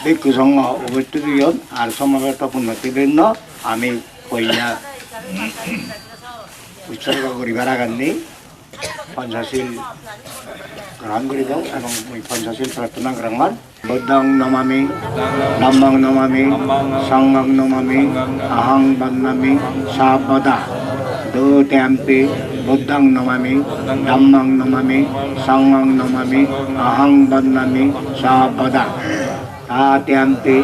ভিক্ষু সংঘ উপস্থিতজন আর সমাবেত পুণ্যতিবৃন্দ আমি কইয়া উৎসর্গ করিবার আগান্নি পঞ্চশীল গ্রহণ করিব এবং পঞ্চশীল প্রার্থনা গ্রহণ বুদ্ধং নমামি ধম্মং নমামি সংঘং নমামি অহং বন্দামি সপদা দুতেম্পি বুদ্ধং নমামি ধম্মং নমামি সংঘং নমামি অহং বন্দামি সপদা তাতেম্পি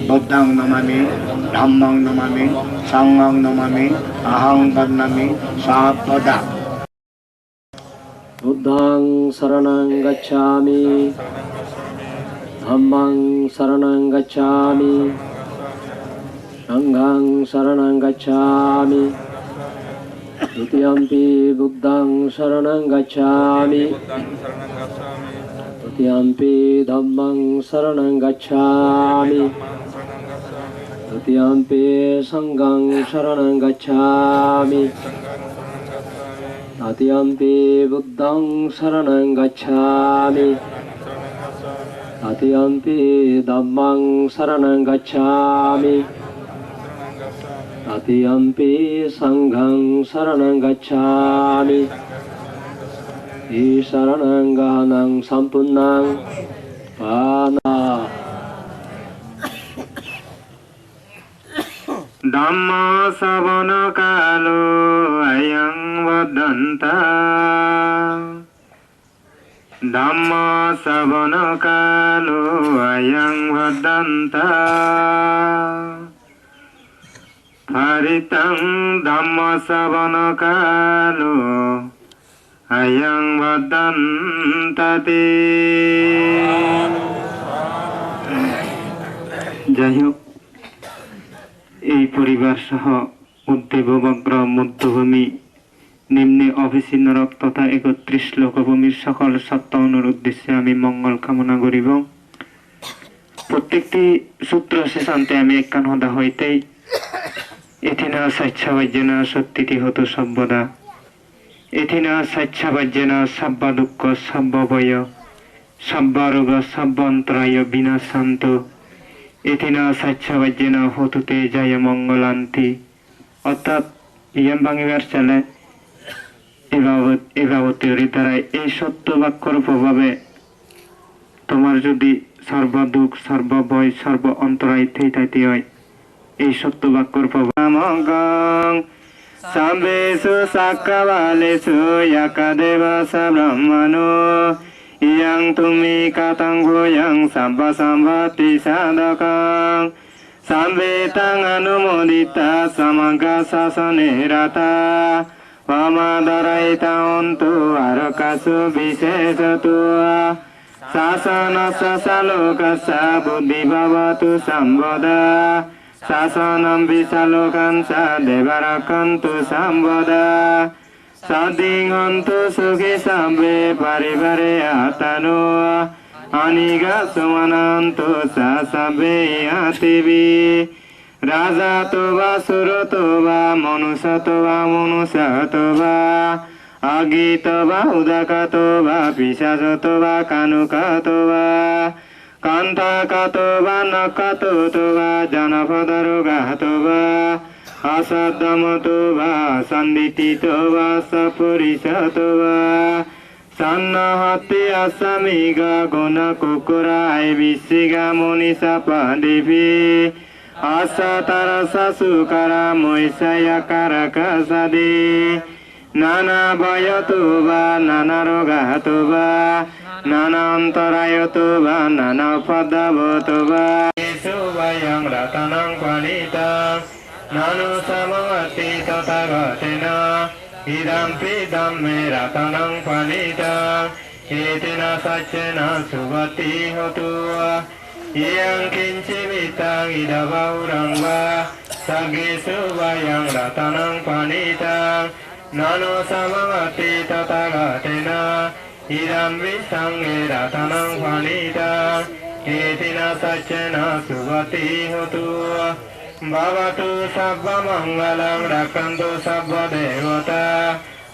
বুদ্ধং নমামি ধম্মং নমামি সংঘং নমামি অহং বন্দামি সপদা বুদ্ধং শরণং গচ্ছামি ধম্মং শরণং গচ্ছামি সংঘং শরণং গচ্ছামি দ্বিতীয়ম্পি বুদ্ধং শরণং গচ্ছামি তৃতীয়ম্পি ধম্মং শরণং গচ্ছামি তৃতীয়ম্পি সংঘং শরণং গচ্ছামি তৃতীয়ম্পি বুদ্ধং শরণং গচ্ছামি তৃতীয়ম্পি ধম্মং শরণং গচ্ছামি তৃতীয়ম্পি সংঘং শরণং গচ্ছামি শরণং গহনং সম্পূর্ণং পানা ধম্ম শ্রবণ কালো অয়ং বদন্তা ধম্ম শ্রবণ কালো অয়ং বদন্তা হরিতং ধম্ম শ্রবণ কালো অয়ং বদন্তাতে। যাই হোক, এই পরিবার সহ উদ্দেবগ্র মধ্যভূমি নিম্নে অবিচ্ছিন্ন রক্ত তথা ৩১ লোকভূমির সকল সত্তানুর উদ্দেশ্যে আমি মঙ্গল কামনা করিব। প্রত্যেকটি সূত্র শেষান্তে আমি একখান হদা হইতেই এথিনা স্বেচ্ছাবাজ্যেনা সত্যিতি হতু সর্বদা এথিনা স্বেচ্ছাবাজ্যেনা সব্বা দুঃখ সব্বভয় সব্বারোগ সব্বন্তরায় বিনাশান্ত এথিনা স্বেচ্ছাবাজ্যেন হতুতে জয় মঙ্গলান্তি। অর্থাৎ ইয়াম ভাঙিবার চালে এভাবতীয় দ্বারা এই সত্য বাক্যর প্রভাবে তোমার যদি সর্বদুঃখ সর্বভয় সর্ব অন্তরায় থেইতাইতে হয়, এই সত্য বাক্যর প্রভাব সাম্বেষু সাক্কাবালেষু ইয়াকাদেবা সা ব্রহ্মণো ইয়ং তুমি কাতং ভূয়ং সাম্বা সম্ভতি সাধকং সাম্বেতাং অনুমোদিতা সমগ্র শাসনে রতা ওমাদরাইতা অন্তু আরকাসু বিশেষতু শাসনস্য শালোকস্য বুদ্ধি ভবতু সম্বদা শাসনম বিশালোকংস দেবরক্ষন্তু সম্বদা সদিংহন্তু সুখী সবে পরিবারে আতনো অনিগা সুমনন্তু সবে আতিবি রাজা তো বা সুর তো বা মনুষ্য তো বা অগীত বা উদকত বা পিশাচ বা কানুকত বা কণ্ঠকত বা নকত বা জনপদরোগত বা অসদ্ধমত বা সন্দিত বা সপুরিষত বা সন্নহতি অসমিগ গুণ কুকুরায় বিশিগা মনীষা পদিভি অসতরস সুকরা মৈষয়কারক সদি নানা ভয়ত বা নানা রোগাত বা নানা অন্তরায়ত বা নানা পদবত বা সুবয়ং রতনং ফলিতং নানু সমবতি তথাগতেন ইদম্পি ধম্মে রতনং ফলিতং এতেন সচ্চেন সুবতি হতু ইয়ং কিঞ্চিবিতং ইদবৌরং বা সগেষু বয়ং রতনং ফলিতং নানু সমবতি তথাগতেন ইদম্পি সঙ্গে রতনং ফলিতং এতেন সচ্চেন সুবতি হতু ভবতু সর্বমঙ্গলং রক্ষন্তু সর্বদেবতা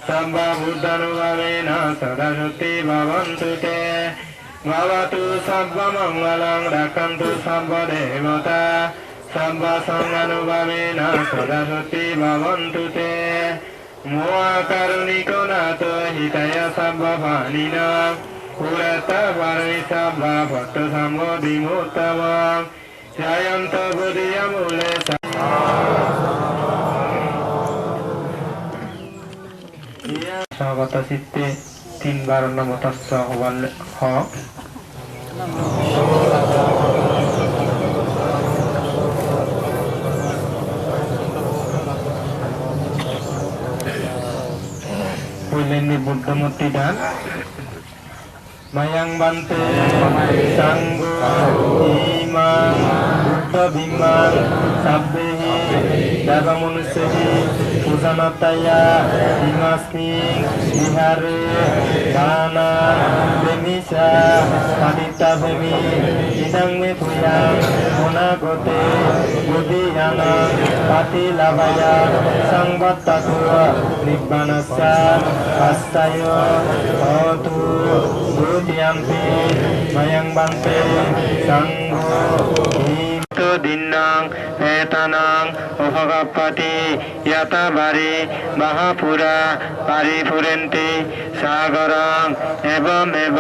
সর্ববুদ্ধানুভাবেন সদা শুদ্ধি ভবন্তু তে भवतु सर्वमङ्गलं रक्षन्तु सर्वदेवता सर्वसङ्गानुभावेन सरस्वती भवन्तु ते मोहकरुणिको नाथो हिताय सर्वभानिना पुरत परमेशर्वा भट्टसम्मोदिमुत्तम जयन्त बुधियमूले স্বাগত চিত্তে 3 বার নমতস্য হওয়াল হ হইলেন বুদ্ধমূর্তি দান মায়াং বান্তে সাঙ্গ ইমাং বুদ্ধ বিমাং সাব্বেহি দেবমনুষ্যহি পূজনতয়া ইমাস্মি বিহারে দানা প্রেমিসা পাদিতা ভূমি ইদং মে ভূয়াং অনাগতে বুদ্ধিয়ানা পাতিলাভয়া সংবত্তাতু নিব্বানস্যা আস্তায় হতু বুদ্ধিয়ান্তি ময়ং বান্তে সংঘো দিন্নাং এতানাং উপগপতি ইয়াতাবারি মহাপুরা পারিপুরেন্তি সাগরাং এবমেব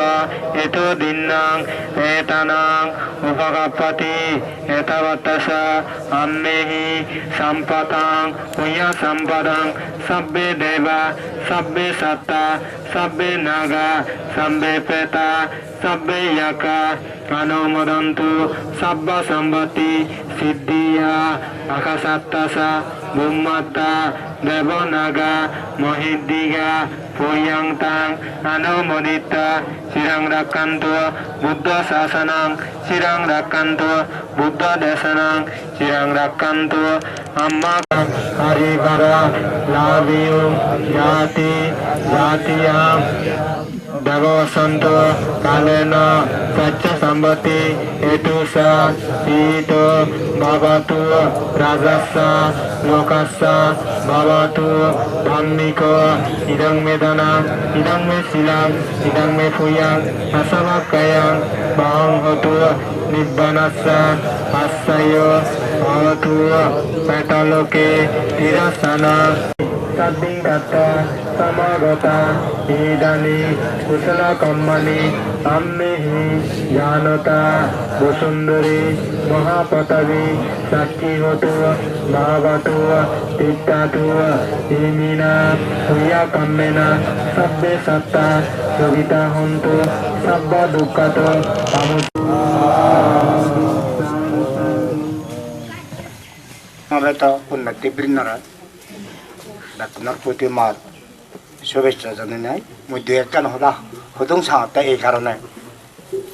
এতো দিন্নাং এতানাং উপগপতি এতাবতসা আম্মেহি সম্পদাং পুণ্য সম্পদাং সব্বে দেবা সব্বে সত্তা সব্বে নাগা সব্বে প্রেতা সব্বে ইয়াকা অনুমোদন্তু সব্ব সম্পত্তি সিদ্ধিয়া আকাশাত্তাসা বুম্মাত্তা দেবনাগা মহিদ্দিগা পুয়াংতাং অনুমোদিতা চিরাং রাক্ষান্তু বুদ্ধ শাসনাং চিরাং রাক্ষান্তু বুদ্ধ দেশনাং চিরাং রাক্ষান্তু আম্মা হরিবরা লাভিয়ু জাতি জাতিয়াম দেবসন্ত কালেন সচ্চ সম্পত্তি এতুষা পীত ভবতু রাজস্ব লোকস্য ভবতু ধাম্মিক ইদং মে ধনম ইদং মে শিলাম ইদং মে ভূয়াং অসমক্ষয়ং বহং হতু নিব্বানস্য আশ্রয় ভবতু পেটলোকে তিরস্থানং তদ্দিঙ্গতা সমাগতা ইদানি কুশল কম্মানি আম্মেহি জানতা বসুন্ধরী মহাপতবী সাক্ষী হতু ভাবতু তিত্তাতু ইমিনা ভূয়া কাম্মেনা সব্বে সত্তা যোগিতা হন্তু সব্ব দুঃখত তো উন্নতি বৃন্নরা ডাক্তার প্রতি মার শুভেচ্ছা জানাই নাই মুই দুই একখান হদা হদং সাঁতে এই কারণে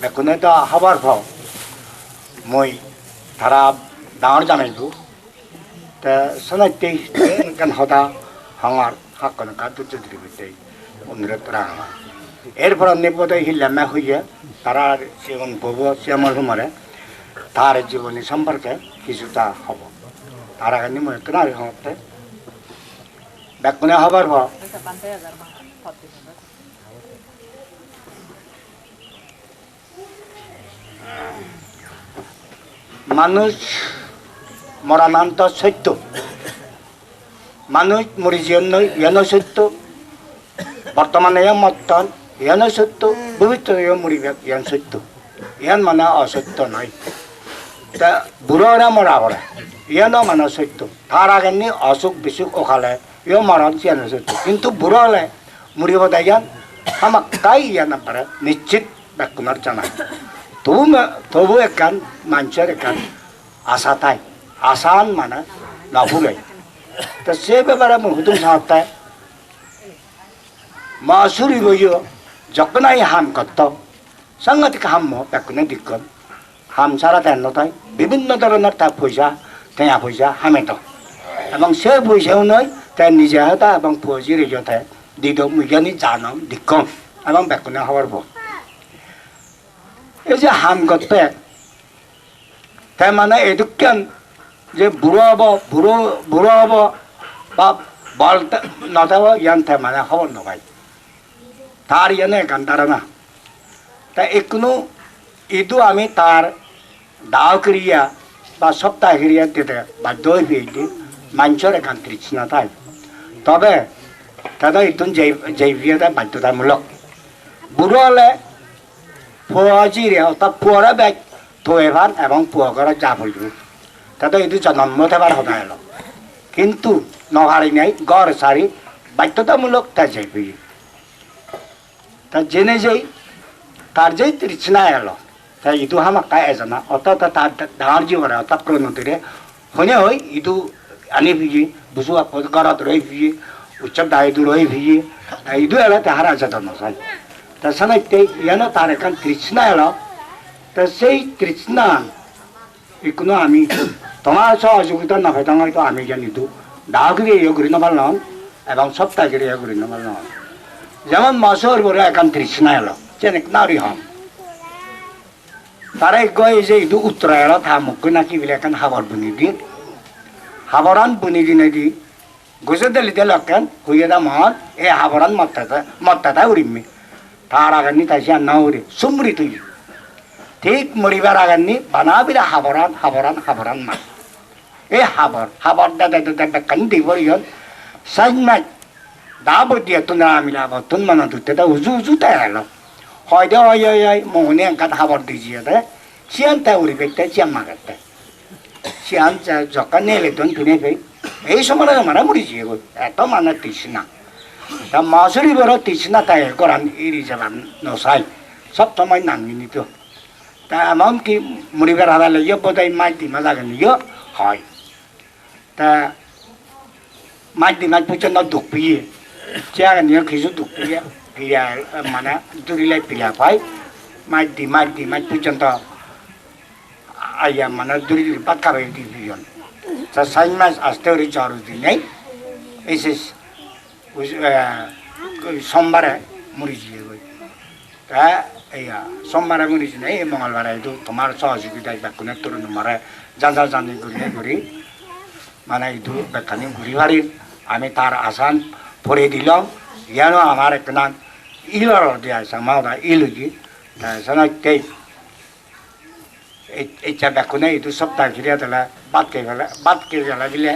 বেকুনে তো হবার ভাও মই তারা ডাঙর জানাইলু তা শোনাইতে এখান হদা হাঙার হাক্কন কাদু চৌধুরী বিদ্যাই অনুরোধ রাঙা এরপর নিপদে হিল্লামা হইয়া তারা সেগুন বব শ্যামল হুমারে তার জীবনী সম্পর্কে কিছুটা হব তার আগে মই কেনার হতে বেকুনে হবার ভাও মানুষ মরানান্ত সত্য মানুষ মরি জীবন ইয়ান সত্য বর্তমানে মত্তন ইয়ান সত্য ভবিষ্যৎ মরিবেক ইয়ান সত্য ইয়ান মানে অসত্য নয় তা বুড়োরা মরা করে ইয়ানো মানে সত্য তার আগে নি অসুখ বিসুখ ওখালে ইয়ে মরণ ইয়ান সত্য কিন্তু বুড়ো হলে মরিব দেয়ান আমাক তাই ইয়ান পারে নিশ্চিত বেকুনার জানা তবু একান মানুষের একান আশা তাই আসান মানে না ভুলে তো সে ব্যাপারে আমি হুতুম সাঁতে মাসুরি বইও যখন হাম করত সাংঘাতিক হাম বেকুনে দিকন হাম সারা দেন তাই বিভিন্ন ধরনের তার পয়সা টেঙা পয়সা হামে তো এবং সে পয়সাও নয় তাই নিজে হতা এবং ফৌজির ইজতে দিদ মুজানি জানম দিকম এবং বেকুনে হওয়ার বল এই যে হাম করতে তাই মানে এদুকান যে বুড়ো হব বুড়ো হব বা বল নথাব ইয়ান তাই মানে খবর নগাই তার ইয়ানে গান তারা না তা এখনো ইদু আমি তার দাও ক্রিয়া বা সপ্তাহ ক্রিয়া দিতে বাধ্য হয়ে পেয়েছি মানুষের এখান তৃষ্ণা তাই তবে তাদের ইতুন জৈবিকতা বাধ্যতামূলক বুড়ো হলে ফুয়া জিরে অর্থাৎ ফুয়ারা ব্যাগ ধোয়েভার এবং পুয়া করা যা বলব তাদের ইদু জন্ম থেবার হতে এলো কিন্তু নহারি নাই গড় সারি বাধ্যতামূলক তা যাইবি তা জেনে যাই তার যেই তৃষ্ণা এলো তাই ইদু হামাকা এজনা অর্থাৎ তার ডাঙর জীবনে অর্থাৎ প্রণতিরে হনে হই ইদু আনি ভিজি বুঝু গড়ত রই ভিজি উচ্চব দায়িত্ব রই ভিজি ইদু এলো তাহার আজাদ নসাই তা সানাইতে ইয়ানো তার এখান তৃষ্ণা এলো তা সেই তৃষ্ণা এখনো আমি তোমার সহযোগিতা না হয় তোমার তো আমি জানি তো ডাকরে ইয়ে করি নেবার নন এবং সপ্তাহকে ইয়ে করি নেবার নন যেমন মাসের বলে এখান তৃষ্ণা এলো যেন নারী হম তারা গয়ে যে ইদু উত্তরা এলো থা মুখ নাকি বলে এখন হাবর বুনি দি হাবরান বুনি দিনে দি গুজে দিলিতে লক্ষণ হুইয়ে দা মন এ হাবরান মত্তাতা উড়িমি তার আগানি তাই না উড়ি সুমরি তুই ঠিক মরিবার আগানি বানাবিলে হাবরান হাবরান হাবরান মা এ হাবর দাদা দাদা কান্দি বরিয়ন সাইমাই দাবো দিয়ে তুন আমিলা তুন মানা দুতে তা উজু উজু তাই এলো হয়তো হয় মনে একাত হাবর দিয়েছে দে সিয়ান তাই উড়ি বেগতে চিয়াম মাগাতে সিয়ান জকা নেলে তুন কিনে পেয়ে এই সময় মারা মরিছি এত মানে তৃষ্ণা তা মাসুরি বড় তৃষ্ণা তাই করান ইরি যাবান নসাই সব সময় নামিনি তো তা এমনকি মরিবার হারালে ইয়ে বোধহয় মাছ দিমা যাবেন ইয়ে হয় তা মাছ দিমাছ পর্যন্ত দুঃখ পিয়ে চেয়ার নিয়ে কিছু দুঃখ পিয়ে ফিরে মানে দূরিলে ফিরে পাই মাছ মাছ পর্যন্ত আইয়া মানে দূরি পাত খাবে দিন তা সাইন মাছ আসতে ওই জ্বর দিনেই এসে সোমবারে মরিছি তা এইয়া সোমবারে মরিছি নাই এই মঙ্গলবারে এইটো তোমার সহযোগিতায় বেকুনে তরুণ মারে জানজা জানি ঘুরি মানে এইটো বেকানি ঘুরি ভারি আমি তার আসান ভরে দিলাম ইয়ানো আমার একটা ইলর দিয়া মাওদা ইলুজি তাই এইটা বেকুনে এইটো সপ্তাহ ঘিরিয়া দিলে বাদ কে গেলে দিলে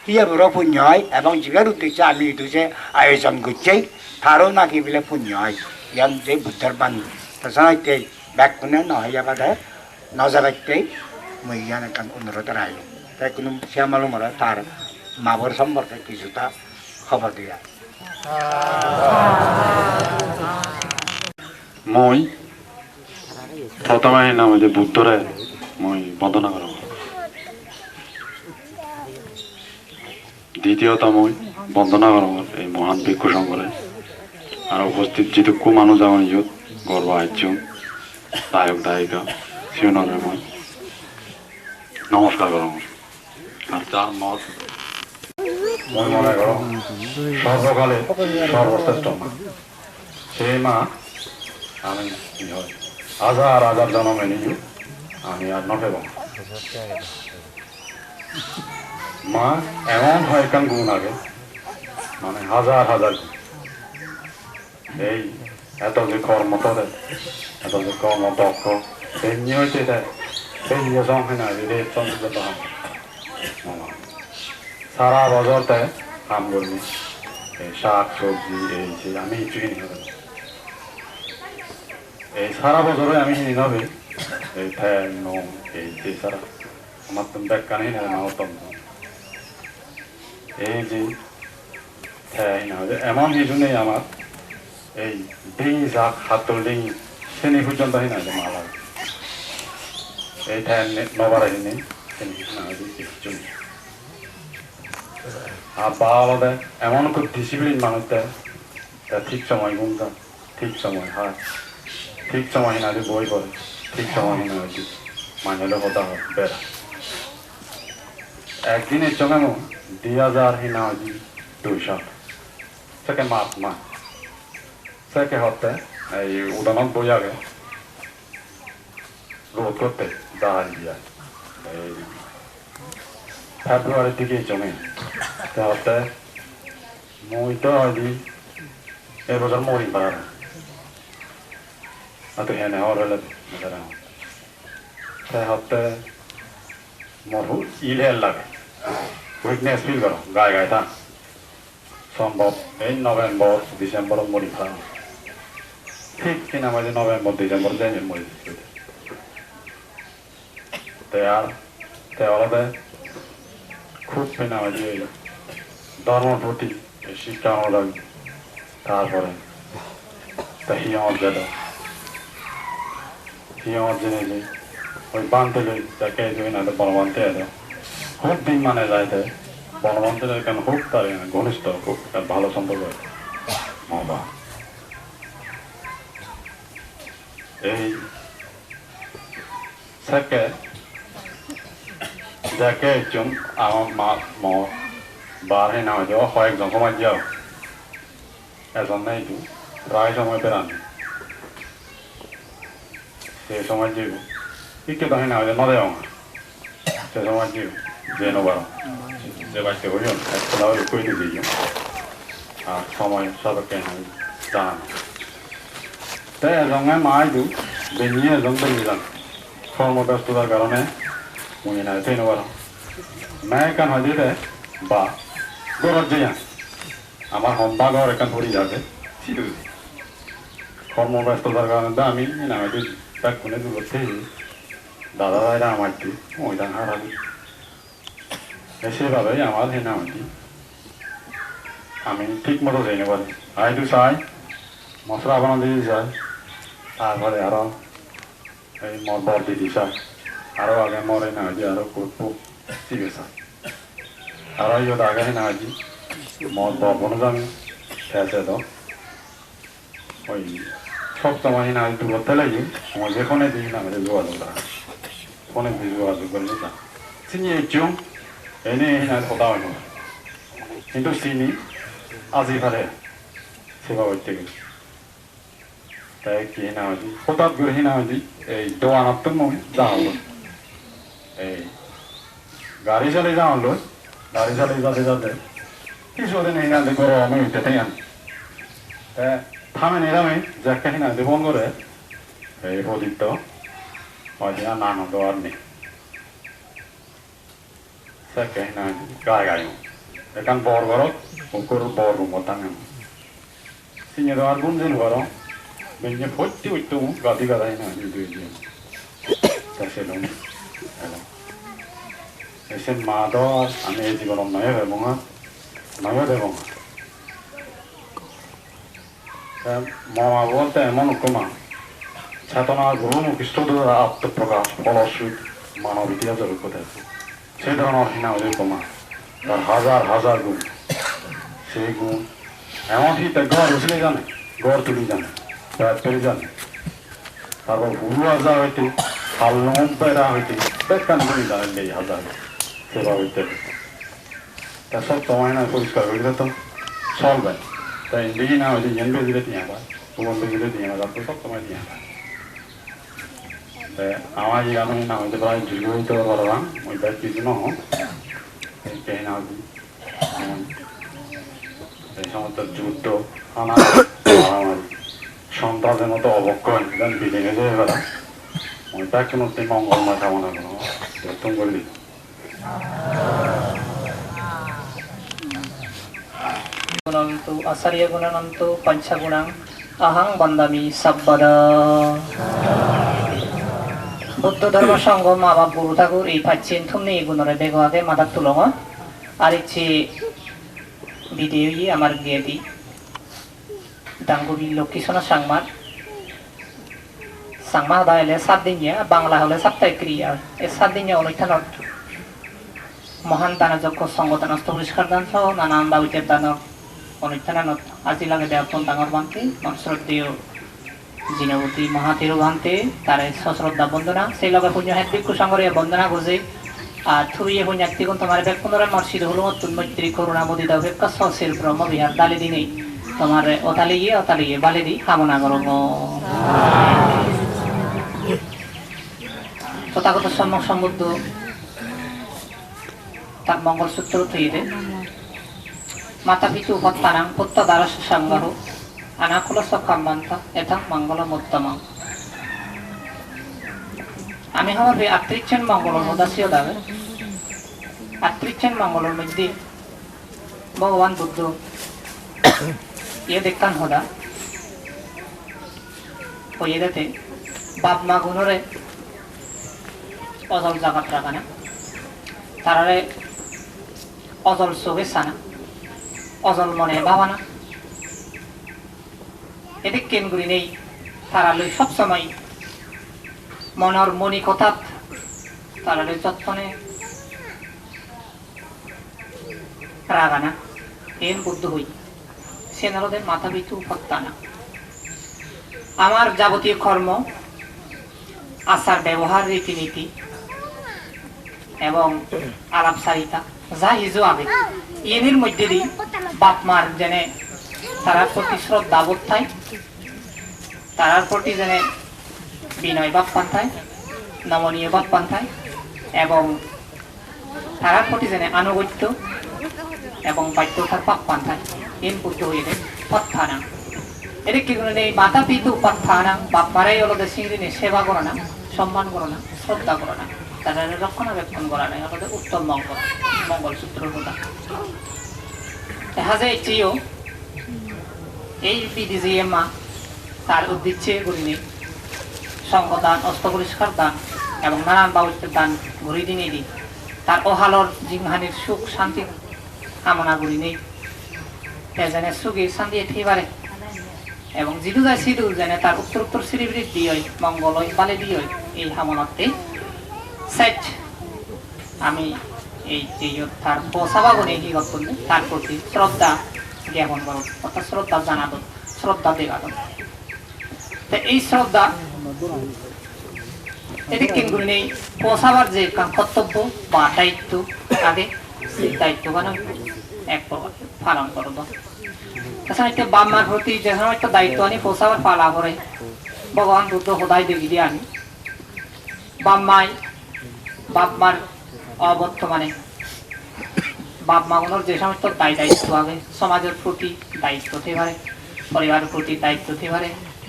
হিয়া বড় পুণ্য হয় এবং জিগার উদ্দেশ্যে আমি এইটো যে আয়োজন করছি তারও নাকি বলে পুণ্য হয় ইয়ান যে বুদ্ধর বাণী তাছাড়া বেকুনে নহইয়া বাদে নজাবাইতেই মই ইয়ান এখন অনুরোধ রাখলাম তাই কোনো শ্যামালু মরা তার মাবর সম্পর্কে কিছুটা খবর দিয়া মই প্রথমে নাম যে বুদ্ধরে মই বন্দনা করব দ্বিতীয়ত মই বন্দনা করব এই মহান ভিক্ষু সংঘরে আর উপস্থিত যেটুকু মানুষ আমার ইয়ত গর্ব আয়োজন দায়ক দায়িকা শিবনগরে মই নমস্কার করব আর যার মত মই মনে করো সর্বকালে সর্বশ্রেষ্ঠ মা সেই মা আমি হাজার জন্মে নিয়ে আমি আর নটেব মা এমন হয় কান গুণ আগে মানে হাজার গুণ এই এত যে কর্ম করে এত যে কর্ম দক্ষ সেই নিয়ে হয়েছে সেই নিয়ে হয় না রেট চন্দ্র সারা বছরতে কাম করবি এই শাক সবজি এই যে আমি কিছু কিনি এই সারা বছরে আমি কিনি নেবে এই ঠ্যাং নোম এই যে সারা আমার তো ব্যাখ্যানি না অত্যন্ত এই যে ঠ্যাং না এমন কিছু নেই আমার এই ডিঙি শাক হাতল ডিঙি শ্রেণী পর্যন্ত হয় না যে মালা এই ঠ্যাং নবার নেই শ্রেণী না কিছু নেই আর বা আলাদা এমন খুব ডিসিপ্লিন মানুষ দেয় ঠিক সময় ঘুমটা ঠিক সময় হাত ঠিক সময় না যে বই করে ঠিক সময় না যে মানলে কথা হয় বেড়া একদিনের সঙ্গে 2000 হিনা আজি 200 সেকে মাপ মা সেকে হতে এই উদাহরণ বই আগে রোধ করতে দাঁড়িয়ে দিয়া এই ফেব্রুয়ারির দিকেই জমে তাহলে মই তো আজি এবছর মরিম পারা atau hene orang lagi negara. Saya hotte morhu ilhel lagi, weakness feel karo, gaya ta. সম্ভব এই নভেম্বর ডিসেম্বর মরি খাওয়া ঠিক কিনা মাঝে নভেম্বর ডিসেম্বর যাই মরি তেওয়ালাতে খুব কিনা মাঝে ধর্ম প্রতি শিক্ষা অনুরাগ তারপরে তা হিয়র যেত হিয়র জেনে যে ওই বানতে যাকে না বনবানতে এলো খুব দিন মানে যাইতে বনবান্তের কেন খুব তার ঘনিষ্ঠ খুব তার ভালো সম্পর্ক বাবা এই থেকে যাকে একজন আমার মা বারে না হয়ে যাওয়া কয়েকজন সময় যাও এজন নেই তো প্রায় সময় পেরান সে সময় যাইব একটু তাই না হয়ে নদে আমার সে সময় যাইব যে নবার যে বাড়িতে হইল একটা হলে কইতে দিই আর সময় সবাইকে জানানো তাই এজনে মাই দু বেনিয়ে এজন বেরিলাম কর্মব্যস্ততার কারণে মুই না তাই নবার মেয়ে কান হয়ে যেতে বা গরজ যাই আমার হম্বা ঘর এখান ধরে যাবে কর্মব্যস্ততার কারণে আমি না হয়তো তার কোনে দূরতে দাদা ভাইরা আমার দিই ওই দান হারাবি সেভাবেই আমার হেনামতি আমি ঠিক মতো যাই না পারি আইটু চাই মশলা বানা দিয়ে যাই তারপরে আরো এই মর বর দিদি চাই আরো আগে মরে না হয়েছি আরো করবো চিকিৎসা আরো ইয়ে আগে না হয়েছি মর বর বনে যাবি খেয়েছে তো ওই সব সময় না একটু করতে লাগি আমার যে ফোনে দিই না আমাদের যোগাযোগ করা ফোনে দিয়ে যোগাযোগ করলে না চিনি একজন এনে হিনার কথা হয় না কিন্তু চিনি আজি ফালে সেবা করতে গেছে তাই কি হিনা হয়েছি হঠাৎ করে হিনা হয়েছি এই দোয়ানার তো নয় যাওয়া হলো এই গাড়ি চালিয়ে যাওয়া হলো গাড়ি চালিয়ে যাতে যাতে কিছুদিন হিনাতে করো আমি উঠতে তাই আনি থামে নিরামে যাকে হিনাতে ফোন করে এই প্রদীপ্ত হয়তো না আনন্দ আর নেই Saya na gaya yo. Ekan bor gorot, ukur bor rumotang yo. Sinya do arbun jen goro. Benye photti uittu gadi gadai na ni duji. Taselong. Hello. Esen mador ane jibonom nayo bemonga. Nayo bemonga. মা বলতে এমন উপমা চেতনা গুরু খ্রিস্টদের আত্মপ্রকাশ ফলশ্রুত মানব ইতিহাসের উপরে সেই ধরনের হিনা উপমা তার হাজার হাজার গুণ সেই গুণ এমনকি তার ঘর উছলে জানে ঘর তুলি জানে পেট পেরে জানে তারপর হুরু হাজার হইতে হাল্লম পেরা হইতে পেটকান বলি জানেন এই হাজার সেবা হইতে তা সব সময় না পরিষ্কার হইলে তো চলবে তাই ইন্দিকে না হইলে জেন বেজিলে দিয়ে আবার তোমার বেজিলে দিয়ে আবার তারপর সব সময় দিয়ে আবার আমার এই গান না হইতে প্রায় দীর্ঘ হইতে পারলাম ওইটা কিছু ন কে না এই সমস্ত যুদ্ধ মারামারি সন্ত্রাসের মতো অবক্ষয় বিল্ডিংয়ে যেয়ে গেলাম ওইটা কোনো মঙ্গলময় কামনা কোনো তুমি করলি গুণন্তু আচার্য গুণানন্তু পঞ্চগুণাং আহং বন্দামি সব্বদ বুদ্ধ ধর্ম সংঘ মা বাপ গুরু ঠাকুর এই পাচ্ছেন থুমনি গুণরে বেগোয়াকে মাথার তুলঙ আর ইচ্ছে ভিডিও আমার গিয়ে দি ডাঙ্গুবি লক্ষ্মীসোনা সাংমার সাংমা হদা হলে 7 দিন বাংলা হলে সাপ্তাহিক ক্রিয়া এই 7 দিন অনুষ্ঠানত মহান দানযজ্ঞ সংগঠনস্থ পরিষ্কার দান সহ নানান দাবিতের দানক অনুষ্ঠানত আজি লাগে দেবপন ডাঙর বান্তি শ্রদ্ধেয় জিনবতী মহাতিরু ভান্তে তারে সশ্রদ্ধা বন্দনা সেই লগে পুণ্য হেত ভিক্ষু সংগরে বন্দনা গোজে আর থুরিয়ে পুণ্যাক্তিগুণ তোমার ব্যাকুণরা মর্শিদ হল মৈত্রী করুণা মোদিদা বেক্কা সশির ব্রহ্ম বিহার দালি দিনেই তোমার অতালিয়ে বালিদি কামনা করো তথাগত সম্যক সমুদ্ধ তার মঙ্গলসূত্র থইয়ে মাতা পিতু হত্যানাং পুত্র দ্বারস সংগ্রহ আনাকুল সকাম্বান্ত এথং মঙ্গলমুত্তম আমি হওয়ার আত্রিচ্ছেন মঙ্গলের মদাসীয় দাবে আত্রিচ্ছেন মঙ্গলের মধ্যে ভগবান বুদ্ধ ইয়ে দেখান হদা হইয়ে দেতে বাপ মা গুণরে অজল জাগাত রাখানা তারারে অজল চোখে সানা অজল মনে ভাবানা এদিক কেনগুলি নেই তারালে সবসময় মনের মনি কথাত তারালে যত্নে রাগানা এন বুদ্ধ হই সে নারদের মাথা পিছু ফত্তানা আমার যাবতীয় কর্ম আচার ব্যবহার রীতিনীতি এবং আলাপচারিতা যা হিজো আগে এর মধ্যে দিয়ে বাপ মার যেনে তারার প্রতি শ্রদ্ধা বোধ থাই তারার প্রতি যেনে বিনয় ভাব পান্থায় নমনীয় ভাব পান্থায় এবং তারার প্রতি যেনে আনুগত্য এবং বাধ্যতার পাপ পান্থায় এন করতে হয়ে যায় পত্থানা এদিক কি করে এই মাতা পিতু পত্থানা বাপ মারাই হলো সিংড়ি সেবা করো না সম্মান করো না শ্রদ্ধা করো না তারা রক্ষণাবেক্ষণ করা নাই আমাদের উত্তম মঙ্গলসূত্রের কথা দেখা যায় চেয়েও এই বিডিজিএ মা তার উদ্দেশ্যে গুলিনি সঙ্গদান অস্ত্র পরিষ্কার দান এবং নানান বাবুত্বের দান ঘুরি দিনে দিই তার অহালর জিংহানির সুখ শান্তি কামনা করি নেই যেন সুখে শান্তি একেবারে এবং যিদু যায় সিদু যেন তার উত্তর শ্রীবৃদ্ধি হয় মঙ্গল হয় বালে দিয়ে হয় এই কামনাতে সেট আমি এই তার বসাবাগুনে কি করলে তার প্রতি শ্রদ্ধা জ্ঞাপন করো অর্থাৎ শ্রদ্ধা জানাতো শ্রদ্ধা দেখাতো এই শ্রদ্ধা এটি কেন্দ্র নেই পোষাবার যে কর্তব্য বা দায়িত্ব আগে সেই দায়িত্ব এক পালন করব তাছাড়া একটা বাম্মার প্রতি যে সময় একটা দায়িত্ব আনি পোষাবার পালা করে ভগবান বুদ্ধ সদায় দেখি দিয়ে আনি বাপমার অবর্তমানে বাপ মাগুনোর যে সমস্ত দায়িত্ব আগে সমাজের প্রতি দায়িত্ব হতে পারে পরিবারের প্রতি দায়িত্ব হতে পারে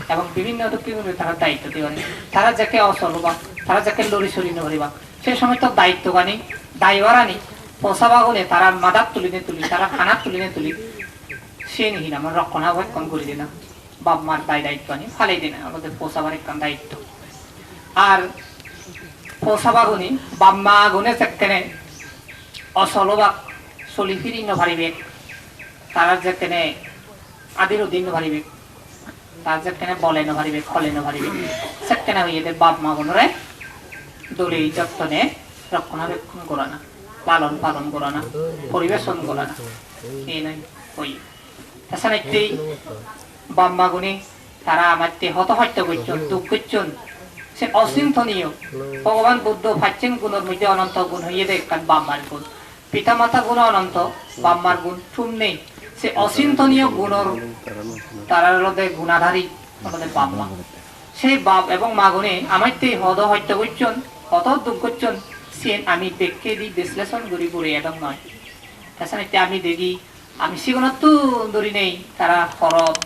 এবং বিভিন্ন তারা দায়িত্ব হতে পারে তারা যাকে অচলবা তারা যাকে লড়ি সরি নড়িবা সে সমস্ত দায়িত্ব আনি দায়বার আনি পোষাবা হলে তারা মাদার তুলি তারা খানার তুলি সে নিহি না আমার রক্ষণাবেক্ষণ করে দিনা বাপ মার দায়িত্ব আনি ফালাই দিনা আমাদের পোষাবার একটা দায়িত্ব আর পোষাবাগুনি বাম্মা গুনে যেখানে অচলবা চলি ফিরি নভারিবে তারা যেখানে আদির দিন নভারিবে তার যেখানে বলে নভারিবে খলে নভারিবে সেখানে এদের বাপ মা গুণরে দলি যত্নে রক্ষণাবেক্ষণ করা না পালন করা না পরিবেশন করা না এই নাই ওই তাছাড়া একটি বাম্মা গুণী তারা আমার হতহত্য করছেন দুঃখ করছেন সে অচিন্তনীয় ভগবান বুদ্ধ পাচ্ছেন গুণের মধ্যে অনন্ত গুণ হইয়ে দেখেন বাম্মার গুণ পিতা মাতা গুণ অনন্ত বাম্মার গুণ শূন্য সে অচিন্তনীয় গুণর তারা গুণাধারী আমাদের বাম্মা সেই বাপ এবং মা গুণে আমার হদ হত্যা করছেন হত দুঃখ করছেন সে আমি দেখে দিই বিশ্লেষণ করি করে এবং নয় তাছাড়া আমি দেখি আমি সেগুলোর তো দড়ি নেই তারা ফরত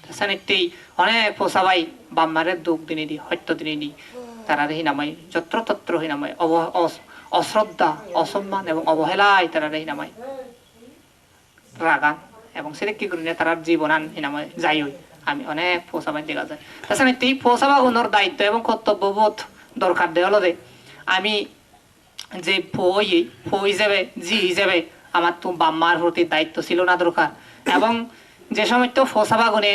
তাছাড়া অনেক পোষাবাই বাম্মারের দুঃখ দিনে দি হত্য দিনে দি তারা রেহি নামাই যত্রতত্র হয়ে নামায় অশ্রদ্ধা অসম্মান এবং অবহেলায় তারা রেহি নামায় রাগান এবং সেটা কি করি না তারা জীবনান হিনাময় যাই হই আমি অনেক পোষাবাই দেখা যায় তাছাড়া এই পোষাবা ওনার দায়িত্ব এবং কর্তব্যবোধ দরকার দেওয়া দে আমি যে ফো হিসেবে জি হিসেবে আমার তো বাম্মার প্রতি দায়িত্ব ছিল না দরকার এবং যে সময় তো ফোসাবা গুনে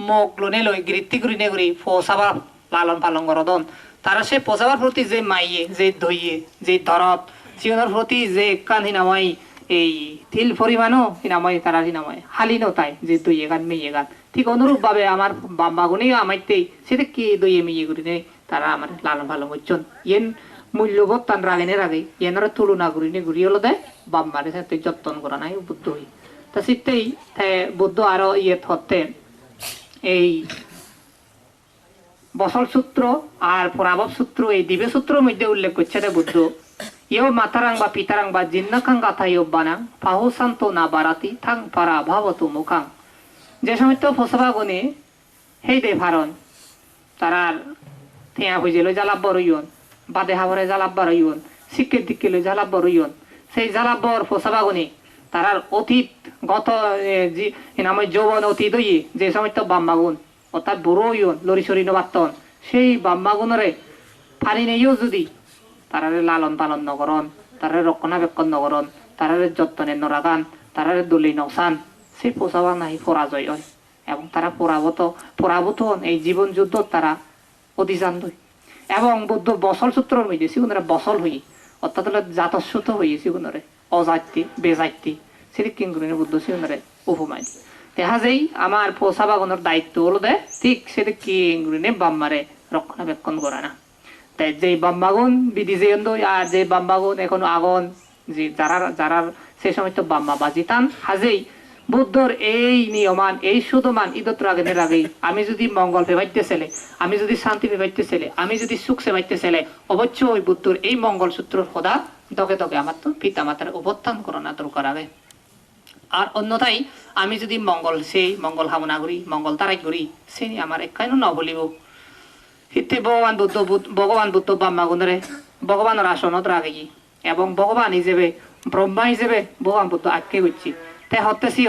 মুখ লোনে লই গৃত্তি করি নে করি ফোসাবা লালন পালন করদন তারা সে পোষাবার প্রতি যে মাইয়ে যে দইয়ে যে দরদ জীবনের প্রতি যে কান হিনামাই এই তিল পরিমাণও হিনামাই তারা হিনামাই হালিনো তাই যে দইয়ে গান মেয়ে গান ঠিক অনুরূপ ভাবে আমার বাম্মা গুনেই আমাইতেই সেটা কি দইয়ে মেয়ে করি নেই তারা আমার লালন পালন করছেন ইয়েন মূল্যবোধ তান রাগেনের আগে এনারা তুলনা করি নে ঘুরি হলো দেয় বাম্মারে সাথে যত্ন করা নাই বুদ্ধ হই তা শীতেই বুদ্ধ আরো ইয়ে ধরতে এই বসল সূত্র আর পরাভব সূত্র এই দিব্য সূত্রের মধ্যে উল্লেখ করছে বুদ্ধ ইয় মাতারাং বা পিতারাং বা জিন্নাকাং গাথা ইয়ব্বানাং পাহু শান্ত না বারাতি থাং পারা ভাবতু মুখাং যে সমস্ত ফসবা গুণে সেই দে ভারণ তারার থিয়া হয়ে যেল জ্বালাব্বর হইন বাদে হাবরে জ্বালাব্বার হইন শিক্ষের দিকে লই জ্বালাব্বর হইন সেই জ্বালাব্বর পোষাবাগুনি তারার অতীত গত নামে যৌবন অতীত হই যে সময় তো বাম্মাগুন অর্থাৎ বুড়ো হইন লরি সরি নবাত্তন সেই বাম্মাগুনরে পানি নেইও যদি তারারে লালন পালন নগরণ তারারে রক্ষণাবেক্ষণ নগরণ তারারে যত্নের নরাগান তারারে দলি নসান সেই পোষাবা নাই পরাজয় হয় এবং তারা পরাভূত হন এই জীবন যুদ্ধ তারা অধিযান দই এবং বুদ্ধ বসল সূত্র হইছে সেগুলো বসল হই অর্থাৎ জাতস্যুত হইছে সেগুলো অজাতি বেজাতি সেটি কিংগুলিনে বুদ্ধ সেগুলো উপমাই দেখা যাই আমার পোষাবাগনের দায়িত্ব হলো দে ঠিক সেটি কিংগুলিনে বাম্মারে রক্ষণাবেক্ষণ করে না তাই যে বাম্মাগুন বিধি যে আর যে বাম্মাগুন এখন আগন যে যারা সে সময় তো বাম্মা বাজিতান হাজেই বুদ্ধর এই নিয়মান এই শুধমান ঈদত রাগেনের আগেই আমি যদি মঙ্গল পেবাইতে ছেলে আমি যদি শান্তি পেবাইতে ছেলে আমি যদি সুখ সেবাইতে ছেলে অবশ্যই ওই বুদ্ধর এই মঙ্গল সূত্র সদা দকে দকে আমার তো পিতা মাতার অবস্থান করোনা দরকার আগে আর অন্যথায় আমি যদি মঙ্গল কামনা করি মঙ্গল তারাই করি সে আমার একখান ন বলিব হিতে ভগবান বুদ্ধ বাম্মাগুণরে ভগবানের আসনত রাখি এবং ভগবান হিসেবে ব্রহ্মা হিসেবে ভগবান বুদ্ধ আটকে করছি তাই হতেছি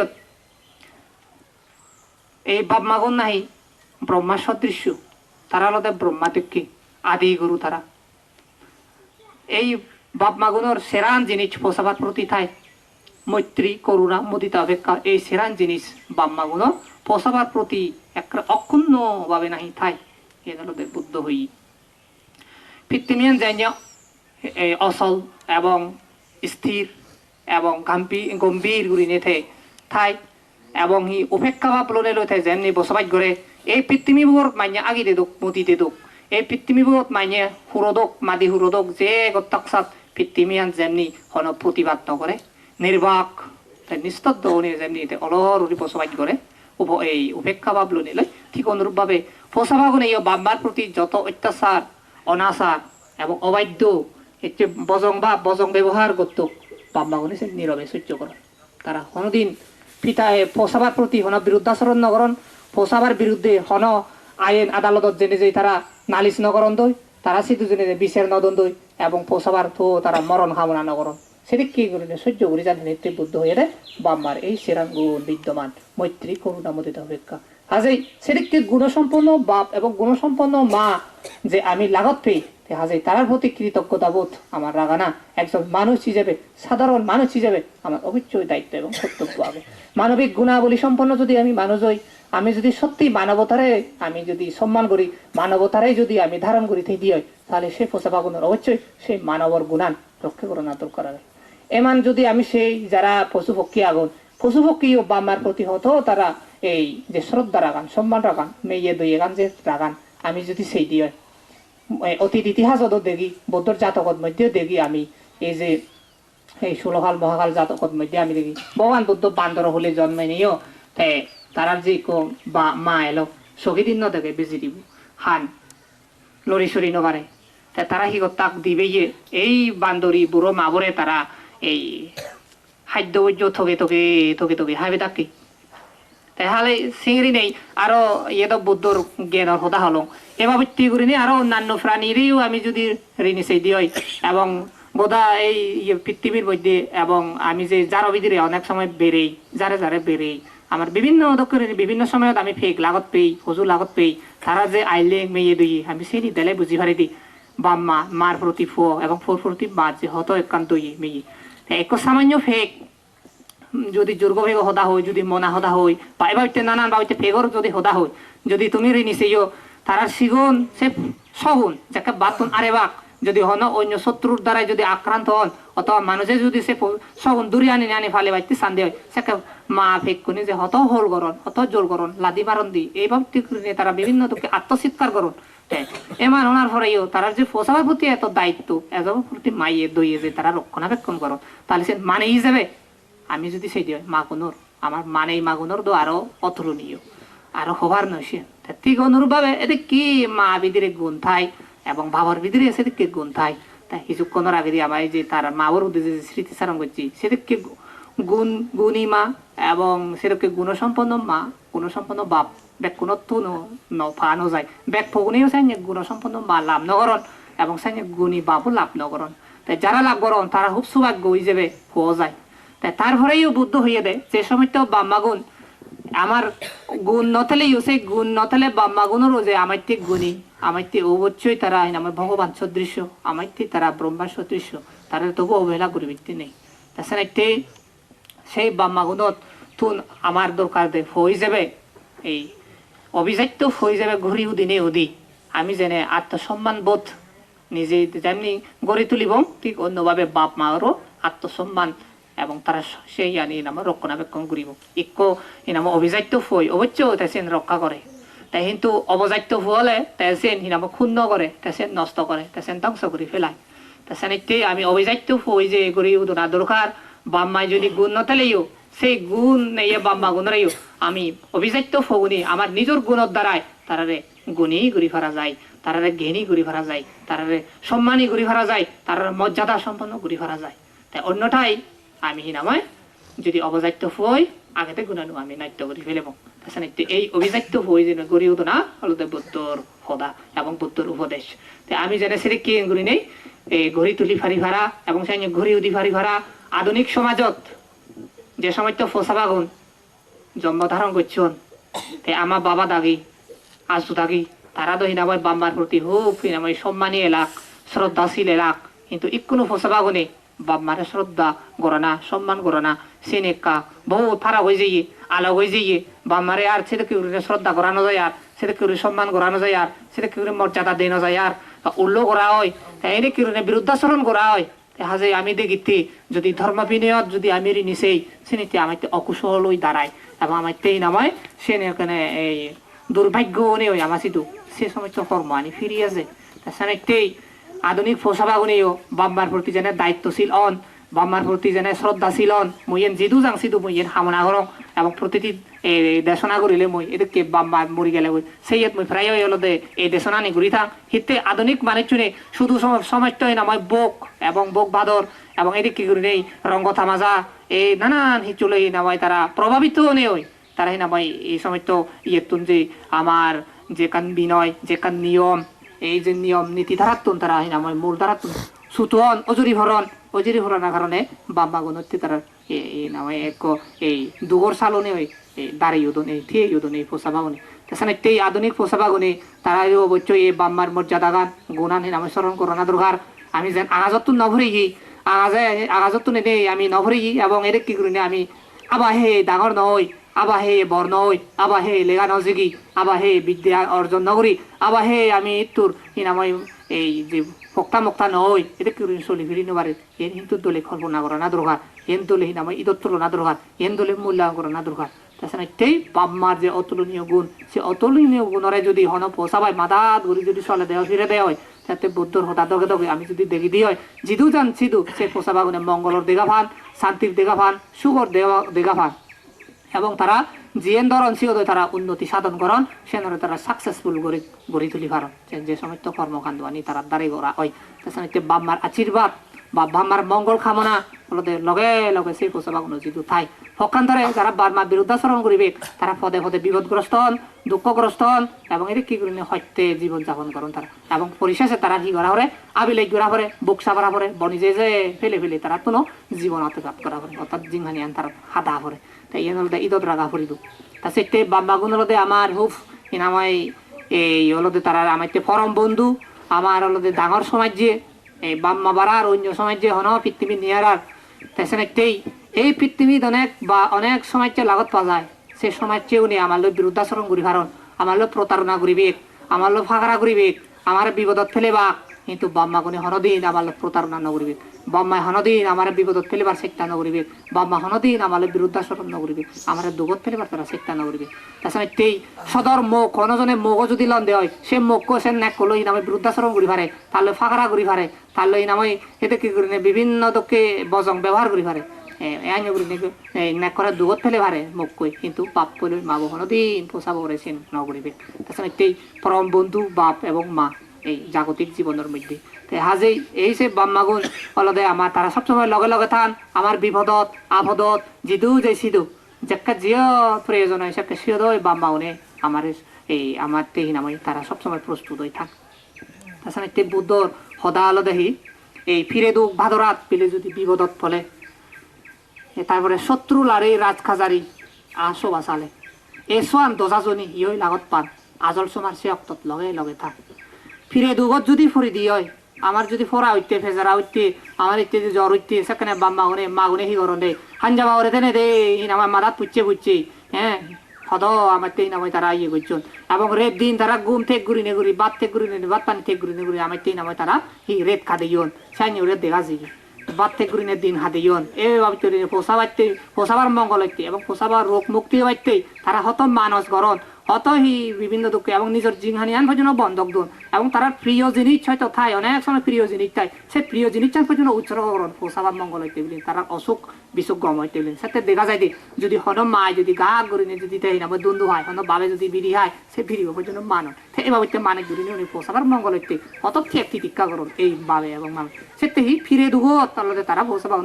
এই বাম্মাগুণ নাহি ব্রহ্মা সদৃশ্য তারা হলো ব্রহ্মাটিকে আদি গুরু তারা এই বাপমাগুণর সেরান জিনিস পোষাবার প্রতি থাই মৈত্রী করুণা মুদিতা অপেক্ষা এই সেরান জিনিস বাম্মাগুণর পোষাবার প্রতি একটা অক্ষুণ্ণ ভাবে নাহি থাই এ হলো বুদ্ধ হই পৃথিবীয়ান জানি অচল এবং স্থির এবং গম্ভীর গুলি নেথে থাই এবং হি উপেক্ষা ভাব লনে লৈ থাই যেমনি বসবাস করে এই পৃথিবীবোর মাইনে আগি দেদুক মতি দেদুক এই পৃথিবীবোৰত মাইনে হুরদক মাদি হুরদক যে গত্তাকসাত পৃথিবীয়ান যেমনি হন প্রতিবাদ নকৰে নির্বাক নিস্তব্ধ যেমনি অলর বসবাস করে এই উপেক্ষা ভাব লনে লয় ঠিক অনুরূপভাবে পোষাবাগুন এই বাম্মার প্রতি যত অত্যাচার অনাচার এবং অবাধ্য একটি বজং ব্যবহার করত বাম্মাগুনে সে নীরবে সহ্য করে তারা কোনোদিন পিতায় পোষাবার প্রতি হন বিরুদ্ধাচরণ নগরণ পোষাবার বিরুদ্ধে হন আইন আদালতত জেনে যে তারা নালিশ নগরণ দই তারা সিধু জেনে বিচার নদন দই এবং পোষাবার তো তারা মরণ কামনা নগরণ সেটি কি করে সহ্য করে যাতে নেতৃবুদ্ধ হয়ে দেয় বাম্মার এই সেরান গুণ বিদ্যমান মৈত্রী করুণা মুদিতা অপেক্ষা হাজেই সেদিককে গুণসম্পন্ন বাপ এবং গুণসম্পন্ন মা যে আমি লাগত পেয়ে হাজেই তার প্রতি কৃতজ্ঞতা বোধ আমার রাগানা একজন মানুষ হিসেবে সাধারণ মানুষ হিসেবে আমার অবশ্যই দায়িত্ব এবং কর্তব্য হবে মানবিক গুণাবলী সম্পন্ন যদি আমি মানুষ হই আমি যদি সত্যি মানবতারে আমি যদি সম্মান করি মানবতারে যদি আমি ধারণ করি থেকে হয় তাহলে সে পোষাবাগুনের অবশ্যই সেই মানবর গুণান রক্ষা করে না দরকার হবে এমান যদি আমি সেই যারা পশু পক্ষী আগুন পশু পক্ষী ও বাম্মার প্রতি হতো তারা এই যে শ্রদ্ধা রাগান সম্মান রাগান মেয়ে দইয়ে গান যে রাগান আমি যদি সেই দিয়ে অতীত ইতিহাসত দেখি বৌদ্ধর জাতকত মধ্যেও দেখি আমি এই যে এই ষোলকাল মহাকাল জাতকত মধ্যে আমি দেখি ভগবান বুদ্ধ বান্দর হলে জন্মে নিও তারার যে বা মা এলো সখীদিন ন দেখে বেজি দিব হান লড়ি সরি নবারে তারা কি তাক দিবে এই বান্দরি বুড়ো মাবরে তারা এই খাদ্য থকে থকে থকে থকে হাবে তাকে তাহলে চিংড়ি নেই আরো ইয়েতো বুদ্ধর জ্ঞানের হতা হলো এবার ভিত্তি করি নি আরো অন্যান্য প্রাণীরও আমি যদি ঋণী সেই দিই এবং বোধা এই পৃথিবীর মধ্যে এবং আমি যে যার বিধিরে অনেক সময় বেড়েই যারে বেড়েই আমার বিভিন্ন বিভিন্ন সময়ত আমি ফেক লাগত পেই ফজু লাগত পেই তারা যে আইলে মেয়ে দুই আমি সেই দিলে বুঝি পারি দি বাম্মা মার প্রতি ফো এবং ফোর প্রতি মা যে হতো একান্ত মেয়ে এক সামান্য ফেক যদি দুর্গ ভেগ হদা হয় যদি মনা হদা হয় বা এবার নানান বা ফেগর যদি হদা হয় যদি তুমি ঋণী সেইও তারা সিগুন সে সগুন যাকে বাতুন আরে বাক যদি হন অন্য শত্রুর দ্বারাই যদি আক্রান্ত হন অথবা মানুষে যদি সে সগুন দূরে আনি ফালে বাইতে শান্তি হয় সেকে মা ফেক কোনি যে হত হোল করন হত জোর করন লাদি মারন দি এইভাবে তারা বিভিন্ন তোকে আত্মচিৎকার করন এমান ওনার পরেও তারা যে পোষাবার প্রতি এত দায়িত্ব এজব প্রতি মাইয়ে দইয়ে যে তারা রক্ষণাবেক্ষণ করো তাহলে সে মানে হিসেবে আমি যদি সেই দিই মা গুণর আমার মানে মা গুণর তো আরো অতুলনীয় আরো হবার নয় সে ঠিক অনুরূপভাবে এতে কি মা বিদিরে গুণ থাই এবং বাবার বিদিরে সেদিকে গুণ থাই তাই কিছুক্ষণের আগে দিয়ে আমার যে তার মাওর উদ্দেশ্যে যে স্মৃতিচারণ করছি সেদিকে গুণী মা এবং সেদিকে গুণসম্পন্ন মা গুণসম্পন্ন বাপ ব্যাগ কোনতো ফানো যায় ব্যাগ ফগুনেও সাইনে গুণ সম্পন্ন মা লাভ নগরণ এবং সাইনে গুণী বাবু লাভ নগরণ তাই যারা লাভ করন তারা খুব সৌভাগ্য হয়ে যাবে হওয়া যায় তাই তারপরেও বুদ্ধ হইয়া দেয় যে সময় তো বাম্মা গুণ আমার গুণ নথলেও সেই গুণ নথলে বাম্মা গুণেরও যে আমার ঠিক গুণী আমার অবশ্যই তারা আমার ভগবান সদৃশ্য আমার তারা ব্রহ্মা সদৃশ্য তারা তবু অবহেলা করিবৃত্তি নেই তাছাড়া একটি সেই বাম্মা গুণত তুন আমার দরকার দে হয়ে যাবে এই অভিজাত্য হয়ে যাবে ঘুরি উদিনে উদি আমি যেনে আত্মসম্মান বোধ নিজে যেমনি গড়ে তুলিব ঠিক অন্যভাবে বাপ মারও আত্মসম্মান এবং তারা সেই আনি নাম রক্ষণাবেক্ষণ করিব ইক্য ই নাম অভিজাত্য হই অবশ্য তেসেন রক্ষা করে তাই কিন্তু অবজাত্য হলে তেসেন হি নাম ক্ষুণ্ণ করে তেসেন নষ্ট করে তেসেন ধ্বংস করে ফেলায় তেসেন একটি আমি অভিজাত্য হই যে গড়ি উদনা দরকার বাম্মায় যদি গুণ নতেলেও সেই গুণ নেই বাম্মা গুণরেও আমি অভিজাত্য ফগুনি আমার নিজের গুণের দ্বারাই তারারে গুণী ঘুরি ফেরা যায় তারারে জ্ঞানী ঘুরি ফেরা যায় তারারে সম্মানী ঘুরি ফেরা যায় তারারে মর্যাদা সম্পন্ন ঘুরি ফেরা যায় তাই অন্যটাই আমি হিনাময় যদি অবজাত্য হই আগেতে গুণানু আমি নাট্য করি ফেলেব তাছাড়া এই অভিজাত্য হই যেন গড়ি উঠো না হলো বুদ্ধর সদা এবং বুদ্ধর উপদেশ তাই আমি যেন সেটা কি করি নেই এই ঘড়ি তুলি ফারি ভাড়া এবং সেই ঘড়ি উদি ফারি ভাড়া আধুনিক সমাজত যে সময় তো ফোসা বাগুন জন্ম ধারণ করছেন তাই আমার বাবা দাগি আজু দাগি তারা তো হিনাময় বাম্মার প্রতি খুব হিনাময় সম্মানী এলাক শ্রদ্ধাশীল এলাক কিন্তু ইকুনো ফোসা বাগুনে বাম্মারে শ্রদ্ধা গড়না সম্মান গড়না সেনেকা বহু ফারা হয়ে যাইয়ে আলো হয়ে যাইয়ে বাম্মারে আর সেটা কেউ শ্রদ্ধা করানো যায় আর সেটা কেউ সম্মান করানো যায় আর সেটা কেউ মর্যাদা দেনো যায় আর উল্লো করা হয় তাই এনে কেউ বিরুদ্ধাচরণ করা হয় হাজে আমি দেখিতে যদি ধর্ম বিনয়ত যদি আমি নিছেই সেনিতে আমার অকুশল হয়ে দাঁড়ায় এবং আমার তেই নামায় সে এখানে এই দুর্ভাগ্য নেই ওই আমার সিধু সে সময় তো কর্ম আনি ফিরিয়ে আছে তাছাড়া তেই আধুনিক পোশাবাগুনেও বাম্মার প্রতি যেন দায়িত্বশীল অন বাম্মার প্রতি যেন শ্রদ্ধাশীল অন মই এন জিদু যাংছিদু মই এন হামনা করং এবং প্রতিটি দেশনা করিলে মই এদেরকে বাম্মা মরি গেলে সেই মই প্রায় হলো দে এই দেশনা নি ঘুরি থাক হিতে আধুনিক মানে চুনে শুধু সমাজটা নামায় বোক এবং বোক ভাদর এবং এদিকে করি নেই রঙ্গ তামাজা এই নানান হিচুলে নামায় তারা প্রভাবিত নেই ওই তারা নামায় এই সময় তো ইয়েতুন যে আমার যে কান বিনয় যে কান নিয়ম এই যে নিয়ম নীতি ধারাত্তন তারা আমার মূল ধারাত্তন সুতন অজুরি ভরণের কারণে বাম্মা গুণত্তি তারা এই নামে এক এই দুগর সালনে ওই দাঁড়ি উদন এই থিয়ে উদন এই পোষা বাগুনে তাছাড়া এই আধুনিক পোষা বাগুনে তারা অবশ্যই এই বাম্মার মর্যাদা গান গুণান নামে স্মরণ করোনা দরকার আমি যেন আগাজত্তুন নভরি গি আগাজত্তুন এনে আমি নভরি গি এবং এর কি করি আমি আবা হে ডাঙর নয় আবা হে বর নয় আবা হে লেগা নজিগি আবা হে বিদ্যা অর্জন নগরী আবা হে আমি তোর হিনাময় এই যে ফক্তা নয় এটা কি চলি ফিরি নবারে এন কিন্তু দলে কল্পনা করা না দরকার এন দলে হিনাময় ইদত তুলনা দরকার এন দলে মূল্যায়ন করা না দরকার তাছাড়া এটাই বাম্মার যে অতুলনীয় গুণ সে অতুলনীয় গুণরে যদি হন পোষাবাই মাদাত ঘুরি যদি চলে দেওয়া ফিরে দেওয়া হয় যাতে বুদ্ধর হতা দগে দগে আমি যদি দেখি দিই হয় জিদু জান সিধু সে পোষাবা গুণে মঙ্গলর দেখা ভান শান্তির দেখা ভান সুখর দেখা ভান এবং তারা জিএন ধরন সিও তারা উন্নতি সাধন করন সেনরে তারা সাকসেসফুল গড়ি তুলি পারন যে সময় তো কর্মকাণ্ড আনি তারা দ্বারে গড়া হয় তাছাড়া বাম্মার আশীর্বাদ বা বাম্মার মঙ্গল কামনা ফলতে লগে লগে সেই পোষাবা কোনো যিটো ঠাই সকান্তরে যারা বাম্মার বিরুদ্ধাচরণ করিবে তারা পদে পদে বিপদগ্রস্ত হন দুঃখগ্রস্ত হন এবং এটি কি করি সত্যে জীবন যাপন করুন তারা এবং পরিশেষে তারা কি করা পরে আবিলেক ঘোরা পরে বুক সাবরা পরে বনিজে যে ফেলে তারা কোনো জীবন আত্মঘাত করা পরে অর্থাৎ জিংহানি আন তার হাদা পরে তাই এন হলতে ঈদত রাগা ফুরিব তা সেতে বাম্মা গুণ হলতে আমার হুফ ইনামাই এই হলতে তারা আমার পরম বন্ধু আমার হলতে ডাঙর সমাজ যে এই বাম্মা বাড়ার অন্য সমাজ যে হন পৃথিবী নিয়ারার তাই এই পৃথিবীত অনেক সমাজ লাগত পাওয়া যায় সে সমাজ চেয়েও নেই আমার লোক বিরুদ্ধাচরণ করি কারণ আমার লোক প্রতারণা করিবে আমার লোক ফাঁকরা করিবে আমার বিপদত ফেলেবা কিন্তু বাম্মা কোনে হনদিন আমার লোক প্রতারণা নকরিবে বাম্মায় হনদিন আমার বিপদত ফেলেবার চেষ্টা নকরিবে বাম্মা হনদিন আমার বিরুদ্ধাচরণ নকরিবে আমার দুগত ফেলেবার তারা চেষ্টা নকরিবে তাছাড়া তেই সদর মুখ অনজনে মুখ যদি লন দেয় সে মুখ সে নেক করলো নামে বিরুদ্ধাচরণ করি পারে তাহলে ফাঁকরা করি পারে তাহলে নামে এতে কি করি বিভিন্ন দক্ষে বজং ব্যবহার করি পারে নেক করে দুগত ফেলে পারে মুখ কই কিন্তু বাপ কইলে মা হনদিন পোষাব করেছেন নকরিবে তাছাড়া তেই পরম বন্ধু বাপ এবং মা এই জাগতিক জীবনের মধ্যে হাজেই এই সে বাম্মাগুণ অলদে আমার তারা সবসময় লগে লগে থান আমার বিপদত আপদত জিদু যে সিধু যাকে জিও প্রয়োজন হয় সেকে সিও দই বাম্মা উনি আমার এই আমার তেহি নামই তারা সবসময় প্রস্তুত হয়ে থাক তাছাড়া তে বুদ্ধর সদা আলো দেখি এই ফিরে দুঃখ ভাদরাত পেলে যদি বিপদত ফলে তারপরে শত্রু লারে রাজখাজারি আসো বাসালে এ সোয়ান দজাজনী ইয়ই লাগত পান আজল সোমার সে অক্তত লগে লগে থাক ফিরে দুগত যদি ফরি দি হয় আমার যদি ফোরা হইতে ফেজারা হইতে আমার ইত্যাদি যদি জ্বর হইতে সেখানে বাম্মা গুনে মা গুনে হি গরম দে হাঞ্জামা ওরে দেনে দে হিন আমার মাথাত পুচ্ছে হ্যাঁ সদ আমার তেই নামে তারা ইয়ে করছেন এবং রেত দিন তারা ঘুম থেকে ঘুরি নেগুরি বাদ থেকে ঘুরি নে বাদ পানি থেকে ঘুরি নেগুরি আমার তেই নামে তারা হি রেত খাদে ইয়ন সাইনি রেত দেখা যায় বাদ থেকে ঘুরি নে দিন হাতে ইয়ন এ ভাবিতে পোষাবার মঙ্গল হইতে এবং পোষাবার রোগ মুক্তি হইতে তারা হত মানস গরণ হত হি বিভিন্ন দুঃখে এবং নিজের জিংহানিয়ান পর্যন্ত বন্ধক দন এবং তারা প্রিয় জিনিস হয়তো থাই অনেক সময় প্রিয় জিনিস থাই সে প্রিয় জিনিস পর্যন্ত উৎসর্গকরণ পোষাবার মঙ্গল হইতে বলি তারা অসুখ বিসুখ গম হইতে বলি সেটা দেখা যায় যদি হন মায় যদি গা গরিনে যদি তাই না দ্বন্দ্ব হয় হন বাবে যদি বিড়ি হয় সে বিড়িব পর্যন্ত মানন এভাবে মানে গরিনে উনি পোষাবার মঙ্গল হইতে অত একটি টিকা করুন এই বাবে এবং মানে সেটা হি ফিরে দুগো তাহলে তারা পোষাবা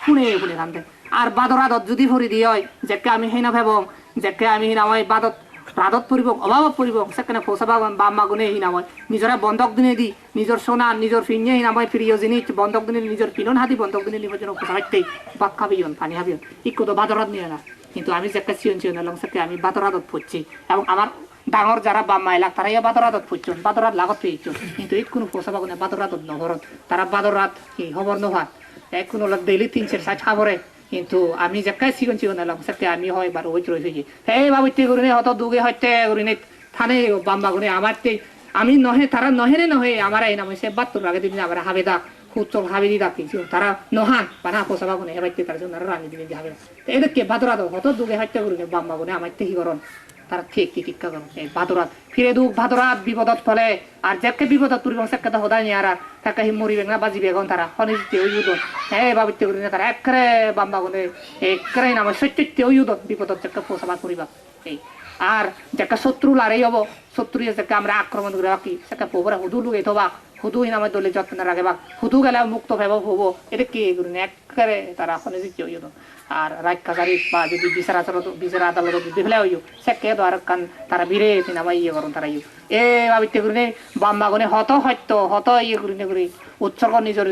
শুনে শুনে থাকতে আর বাদরাদত যদি ভরি দিয়ে হয় যাকে আমি হেনা ভেবং যাকে আমি হিনাময় বাদত রাদত পরিব অভাবত পরিব সেখানে পোষাবা বাম্মা গুনে হিনাময় নিজরা বন্ধক দিনে দি নিজের সোনা নিজের ফিনিয়ে হিনাময় প্রিয় জিনিস বন্ধক দিনে নিজের পিনন হাতি বন্ধক দিনে নিব যেন পোষাবাইতেই বাক খাবিয়ন পানি হাবিয়ন ইকো তো বাদরাত নিয়ে না কিন্তু আমি যাকে চিয়ন এলাম সেকে আমি বাদরাদত পড়ছি এবং আমার ডাঙর যারা বাম্মা এলাক তারা ইয়া বাদরাদত পড়ছেন বাদরাত লাগত পেয়েছেন কিন্তু এই কোনো পোষাবা গুনে বাদরাদত নহরত তারা বাদরাত কি খবর নোহাত এখন লোক ডেইলি 3-4 খাবরে কিন্তু আমি যাকে চিকন এলাম সেকে আমি হয় বারো ওই রয়েছি এই ভাবিতে করিনি হত দুগে হইতে করিনি থানে বাম্মা গুনে আমার আমি নহে তারা নহেরে নহে আমার এই নাম সে 72 আগে দিন আমার হাবে দা খুচল হাবে দি দাকি তারা নহান পানা পোষাবা গুনে এবাইতে তার জন্য রানি দিন হাবে এদেরকে বাদরাদ হত দুগে হইতে করিনি বাম্মা গুনে আমার তেহি করন তারা ঠিক টিকা করন এই বাদরাত ফিরে দুঃখ ভাদরাত বিপদত ফলে আর যাকে বিপদত পরিব সেকে তো হদাই নিয়ারা তাকে হি মরিবে না বাজিবে এখন তারা হনিতে ওইউদ হ্যাঁ ভাবিতে করিনি তারা একরে বাম্মা গুনে একরে নাম সত্যতে ওইউদ বিপদত যাকে পোষাবা করিবা এই আর যাকে শত্রু লারেই হব শত্রু যাকে আমরা আক্রমণ করে রাখি সেটা পোবরা হুদু লুগে থবা হুদু হিনামে দলে যত্ন রাখে বা হুদু গেলে মুক্ত ভেব হবো এটা কি করিনি একরে তারা হনিতে ওইউদ আর রাজকাজারি বা যদি বিচার আদালত যদি ফেলে হইও সেকে তো আর কান তারা বিরে সিনেমা ইয়ে করুন তারা ইউ এ ভাবিতে করিনি বাম্মা গুনে হত সত্য হত ইয়ে করিনে করি উৎসর্গ নিজের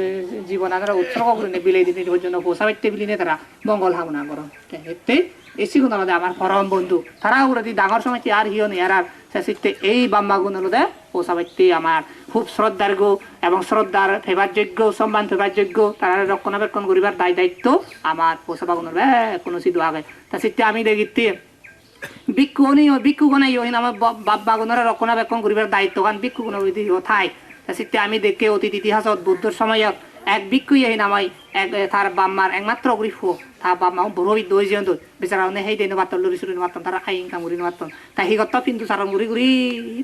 জীবন তারা উৎসর্গ করিনে বিলাই দিনে জন্য পোষাবাইতে বিলিনে তারা মঙ্গল ভাবনা করুন এতে এসি গুণ আমাদের আমার পরম বন্ধু তারা ওরা ডাঙর সময় আর হিও নেই আর সেতে এই বাম্মা গুণ হলো পোষাবাইতে আমার খুব শ্রদ্ধার গো এবং শ্রদ্ধার ফেবারযোগ্য সম্মান ফেবারযোগ্য তারা রক্ষণাবেক্ষণ করিবার দায়িত্ব আমার পোষাবা গুণের কোনো সিদ্ধ আগে তা সেতে আমি দেখিতে ভিক্ষুগণে আমার বাব্বা গুণের রক্ষণাবেক্ষণ করিবার দায়িত্ব কারণ ভিক্ষুগণ থাই তা সেতে আমি দেখে অতীত ইতিহাসত বুদ্ধর সময়ত এক ভিক্ষু ইয়ে নামাই এক তার বাম্মার একমাত্র গরিব তার বাম্মা বড়বিদ দই যেন বেচারা সেই দিন মাত্র লড়ি চুরি মাত্র তারা খাই ইনকাম করি মাত্র তাই সেই গত কিন্তু সারা ঘুরি ঘুরি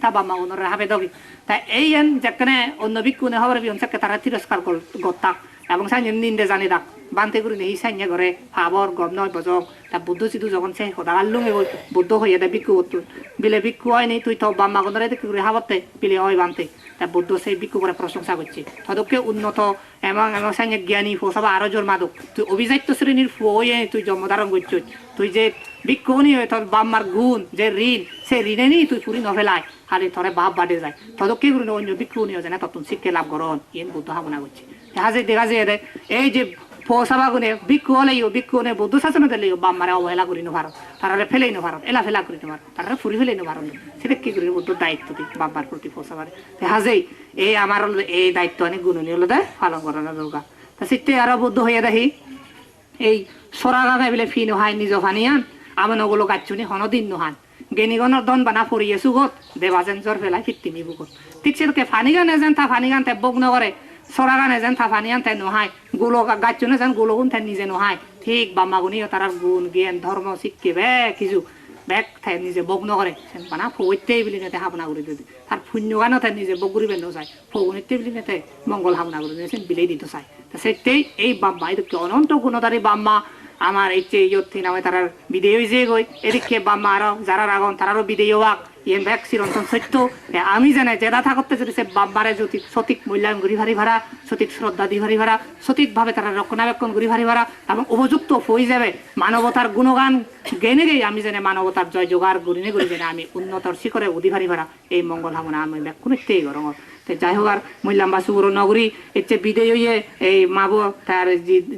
তা বাম্মা ওনার হাবে দবি তাই এই এন যেখানে অন্য ভিক্ষুনে হবার বিহন সেকে তারা তিরস্কার গত্তাক এবং সাইন নিন্দে জানি দাক বানতে করি নেই সাইনে ঘরে ফাবর গম নয় বজক তা বুদ্ধ সিধু যখন সে সদাগাল লুঙে বুদ্ধ হইয়া দেয় ভিক্ষু করতো বিলে ভিক্ষু হয় নি তুই তো বাম্মা গন্ধরে দেখি করে হাবতে বিলে হয় বানতে তা বুদ্ধ সেই ভিক্ষু করে প্রশংসা করছে তদকে উন্নত এবং এবং সাইনে জ্ঞানী ফোসাবা আরো জোর মাদক তুই অভিজাত্য শ্রেণীর ফুয়ে তুই জন্মধারণ করছ তুই যে ভিক্ষু নি হয় তোর বাম্মার গুণ যে ঋণ সে ঋণে নি তুই পুরি নভেলায় খালি তোরে বাপ বাড়ে যায় তদকে করি অন্য ভিক্ষু নিয়ে যায় না তখন শিক্ষা লাভ করন ইন বুদ্ধ ভাবনা করছে দেখা যায় এই যে পোষাবা গুনে ভিক্ষু হলেও ভিক্ষু নে বুদ্ধ শাসন দিলেও বাম্মারে অবহেলা করি নো ভারত তারা ফেলেই নো ভারত এলা ফেলা করি নো ভারত তারা ফুরি ফেলেই নো ভারত সেটা কি করি বুদ্ধ দায়িত্ব দিই বাম্মার প্রতি পোষাবারে হাজেই এই আমার এই দায়িত্ব অনেক গুণনী হলো দেয় পালন করে না দুর্গা তা সেটাই আরো বুদ্ধ হইয়া দেখি এই সরা গাঙা বলে ফি নোহাই নিজ ফানিয়ান আমার ওগুলো গাছুনি হনদিন নোহান গেনিগণর দন বানা পড়িয়ে সুগত দেবাজেন জ্বর ফেলাই ফিরতিমি বুকত ঠিক সেরকম ফানি গান এজেন তা ফানি গান বগ নগরে সরাগান এজেন থা ফানি আন তাই নোহাই গুলো গাছুনে যেন গুলোগুন তাই নিজে নোহাই ঠিক বাম্মাগুনিও তার গুণ জ্ঞান ধর্ম শিক্ষে কিছু ব্যাগ তাই নিজে বগ নগরে বানা ফৌতেই বলি নেতে হাবনা করে দিতে তার পুণ্য গানও তাই নিজে বগ করিবে চাই ফৌনিতে বলি নেতে মঙ্গল হাবনা করে দিয়েছে বিলাই দিতে চাই তা সেটাই এই বাম্মা এদিকে অনন্ত গুণধারী বাম্মা আমার এই যে ইয়ত্থি নামে তারা বিদেয় হয়ে যে গই এদিকে বাম্মা আরো যারা রাগন তারারও বিদেয় হওয়াক ইয়ে ব্যাগ চিরন্তন সত্য আমি জানে জেদা থাকতে যদি সে বারে যদি সঠিক মূল্যায়ন করি ভারি ভাড়া সঠিক শ্রদ্ধা দি ভারি ভাড়া সঠিকভাবে তারা রক্ষণাবেক্ষণ করি ভারি ভাড়া এবং উপযুক্ত হয়ে যাবে মানবতার গুণগান গেনে গেই আমি জানে মানবতার জয় জোগাড় গরিনে গড়ি জানে আমি উন্নতর শিখরে উদি ভারি ভাড়া এই মঙ্গল ভাবনা আমি ব্যাকুণ ইত্যেই গরম যাই হোক আর মূল্যাম্বা সুগুরু নগরী এচ্ছে বিদেয় হইয়ে এই মাবো তার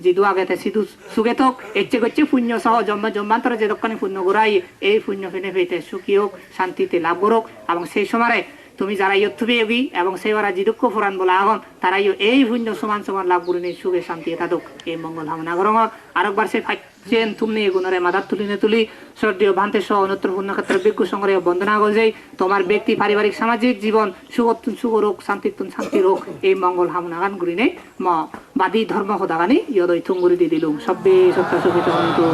জিদু আগে সিধু সুগেতক এচ্ছে গচ্ছে পুণ্য সহ জম্বান্তরে যে দোকানে পুণ্য গোড়াই এই পুণ্য ফেনে ফেতে সুখী হোক শান্তিতে লাভ করুক এবং সেই সময় তুমি যারা ইয়ুবি এবং সেই ওরা জিদুক্ষ ফুরান বলা আগন তারাই এই পুণ্য সমান সমান লাভ করে নিয়ে সুখে শান্তি থাকুক এই মঙ্গল ভাবনা গরম আরেকবার সে ফাইছেন তুমি গুণরে মাদার তুলি শ্রদ্ধেয় ভান্তে সহ অনত্রপূর্ণ ক্ষেত্রে বিজ্ঞ সংগ্রহ বন্দনা গজাই তোমার ব্যক্তি পারিবারিক সামাজিক জীবন সুগতুন সুখ রোগ শান্তিতুন শান্তি রোগ এই মঙ্গল ভাবনা গান গুরি নেই ম বাদী ধর্ম হদাগানি ইয়দই থুঙ্গুরি দি দিলুম সব্বে সত্তা সুখিত হন্তু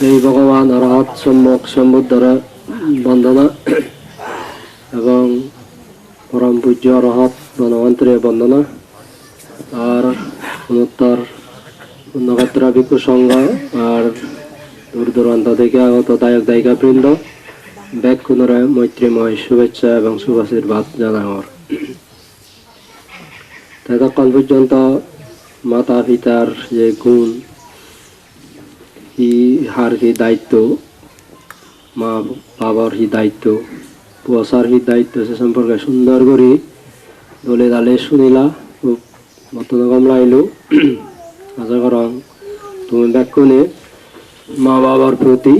এই ভগবান অরহৎ সম্যক সম্বুদ্ধর বন্দনা এবং পরম পূজ্য অরহৎ বনমন্ত্রীর বন্দনা আর উত্তর নক্ষত্র ভিক্ষু সংঘ আর দূর দূরান্ত থেকে আগত দায়ক দায়িকা বৃন্দ ব্যাগ পুনরায় মৈত্রীময় শুভেচ্ছা এবং শুভাশীর্বাদ জানাওয়ার ততক্ষণ পর্যন্ত মাতা পিতার যে গুণ হার হি দায়িত্ব মা বাবার হি দায়িত্ব পোষার হি দায়িত্ব সে সম্পর্কে সুন্দর করে দলে দালে শুনিলা খুব মতন কমলাইলো আশা করং তুমি ব্যাকুণে মা বাবার প্রতি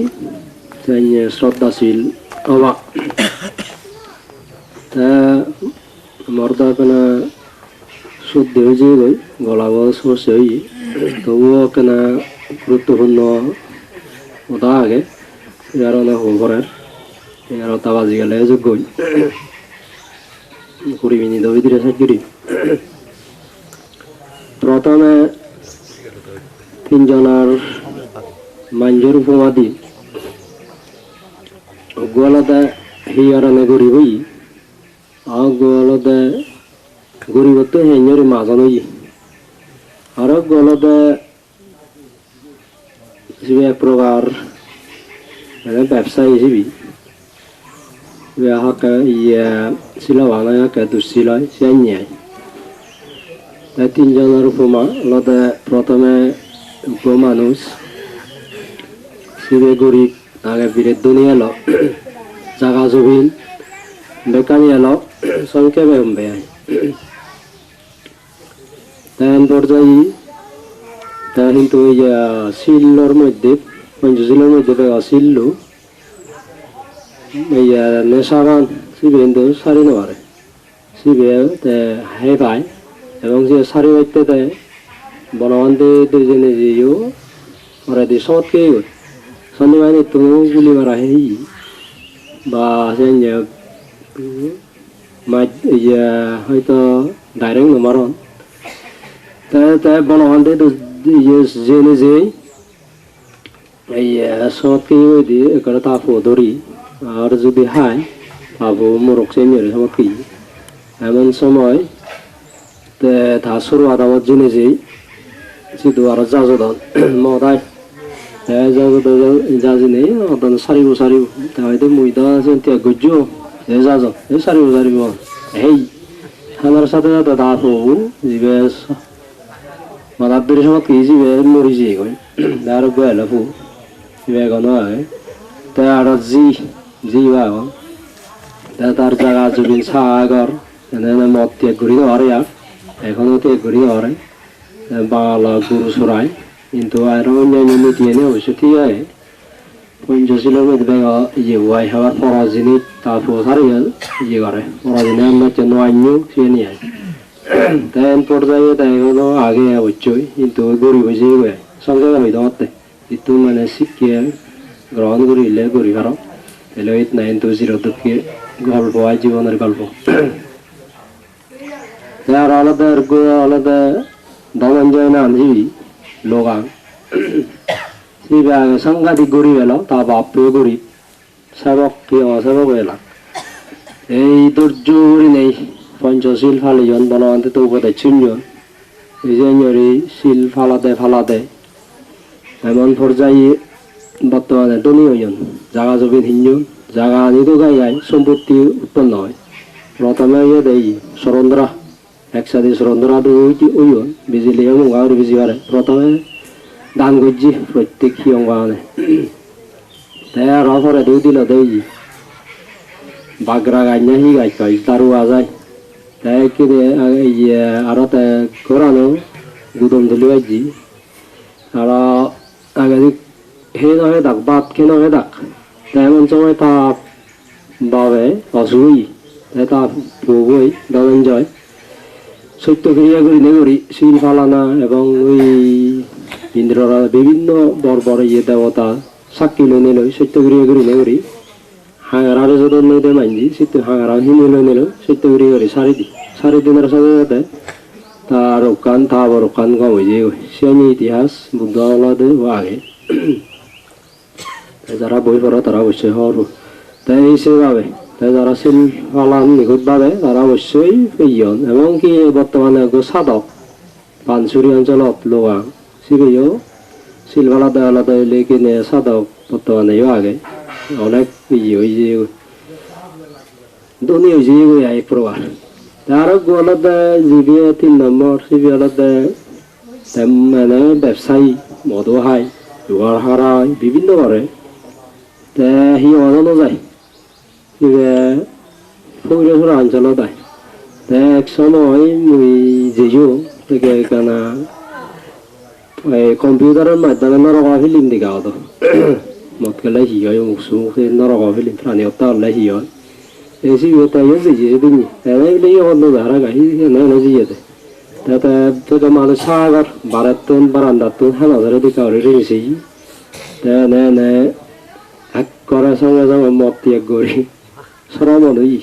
শ্রদ্ধাশীল হবা তা মর্দা কেনা শুদ্ধি হয়ে যাই গলা বল সমস্যা হই তবুও কেনা গুরুত্বপূর্ণ কথা আগে আর অনেক হবরের 11টা বাজি গেলে যোগ্যই 20 মিনিট ভিতরে শেষ করি প্রথমে তিনজনের মাঞ্জর উপমা দি গোয়ালতে হিয়ারানে গরিব হই গোয়ালতে গরিবত্ব হেঞ্জরি মাজন হই আর গোয়ালতে এক প্রকার ব্যবসায়ী হিসেবে ছিল বাংলা দুঃশিলয় সে নিয়ে তিনজনের উপমা আলাদা প্রথমে মানুষ শিবে গরিব আগে বিরের দুনিয়া এলো জাগা জমিন বেকানি এলো সংক্ষেপে বেয়াই তেন পর্যায়ে তা কিন্তু ওই শিল্লর মধ্যে পঞ্চশীলের মধ্যে শিল্ল এই নেশাবান শিবে কিন্তু সারি নেওয়ারে শিবে হে পায় এবং যে সারি বাড়তে বনবান্ধে দুজনে যেও ওরা দিয়ে সৎকে সন্ধ্যে তুমি গুলি মারা হেই বা হয়তো ডাইরেক্ট নমারন তাই বনবান্ধে জেনে যে এই সৎকে দিয়ে এখানে তাপো ধরি আর যদি হায় তাপো মোরক সে মেরে সৎকে এমন সময় তা শুরুয়াত আমার জেনে যে সিধু আর যাজদন মদায় যাজনে অদন সারিব তাহলে মুইদা গজ্জ যাজন এই সারিব এই আমার সাথে সাথে দাঁত হবু জিবে মাদার দূরে সময় কি জিবে মরি যে কই আর গেল ফু জিবে গন আগে তা আর জি বাগন তার জায়গা জমিন সাগর এনে মত ত্যাগ করি ধরে আর এখনো ত্যাগ করি ধরে বাংলা গুরু সরাই কিন্তু আর অন্যান্য নীতি এনে অবশ্য ঠিক আছে পঞ্চশীলের মধ্যে ইয়ে ওয়াই হওয়ার পরাজিনী তারপর সারিয়ে ইয়ে করে পরাজিনী আমরা জন্য আইন সে নিয়ে তাই পর্যায়ে তাই হলো আগে অবশ্যই কিন্তু গরিব হয়েছে সংখ্যা হইতে পারতে কিন্তু মানে শিখিয়ে গ্রহণ করিলে গরিব আরো তাহলে 89202 গল্প হয় জীবনের গল্প আর আলাদা ধনঞ্জয় নাম জীবী লোগাং সাংঘাতিক গরিব এলো তা বাপেও গরিব সেবক কি অসেবক এলাম এই ধৈর্য করি নেই পঞ্চশীল ফালিজন বনবান্ধে তো উপদে 3 জন এই যে ইঞ্জরি শিল ফালা দেয় এমন পর্যায়ে বর্তমানে ধনী হইন জাগা জমিন হিঞ্জন জাগা আনি তো গাই সম্পত্তি উৎপন্ন হয় প্রথমে ইয়ে দেয় সরন্দ্রা একসাথে সরন্দ্রা ওইন বিজিলি এবং গাঁর বিজি পারে প্রথমে দান করছি প্রত্যেক হিয়ং গানে তাই আর পরে দুই দিল দেই বাগরা গাই না হি গাই কয় দারুয়া যায় তাই কিনে আরো করানো গুদম ধুলি বাইজি আর আগে হে নহে ডাক বাদ কে নহে ডাক তাই এমন সময় তা বাবে অসুই তাই তা বই ধনঞ্জয় সত্য ক্রিয়া করি শিল ফালানা এবং ওই ইন্দ্ররা বিভিন্ন বড় ইয়ে দেবতা সাক্ষী লই সত্য ক্রিয়া করি হাঙারে যদি নদী মাইজি সত্য হাঙারা হিনি লই সত্য ক্রিয়া করি সারি দিনের সাথে সাথে তার রকান তা রকান কম হয়ে যায় সেনি ইতিহাস বুদ্ধ আলাদে আগে যারা বই পড়ে তারা অবশ্যই হওয়ার তাই সেভাবে তাই যারা শিল ফালান নিখুঁতভাবে তারা অবশ্যই ইয়ন এবং কি বর্তমানে সাধক পানসুরি অঞ্চলত লোয়া শিবেও শিল ফালাতে আলাদা হইলে কিনে সাধক বর্তমানে আগে অনেক ইয়ে হয়েছে ধনী হয়েছে এক প্রকার তার আলাদা জিবি 3 নম্বর শিবি আলাদা মানে ব্যবসায়ী মদও খায় জোয়ার হারায় বিভিন্ন করে তা সি অজানো যায় ফৈরসুরা অঞ্চলত আয় তা এক সময় মুই যেও থেকে কেনা কম্পিউটারের মাধ্যমে নরকা ফিল্ম দেখা হতো মদ গেলে হি হয় মুখ সুখ নরকা ফিল্ম প্রাণী হত্যা হলে হি হয় এসি তাই যেয়ে তুমি এনে হল ধারা গাহি যেতে তাতে তো মানুষ সাগর বারাতুন বারান্দাতুন হাজারে দিকে রেখেছি নে এক করে সঙ্গে সঙ্গে মদ ত্যাগ করি সরমনই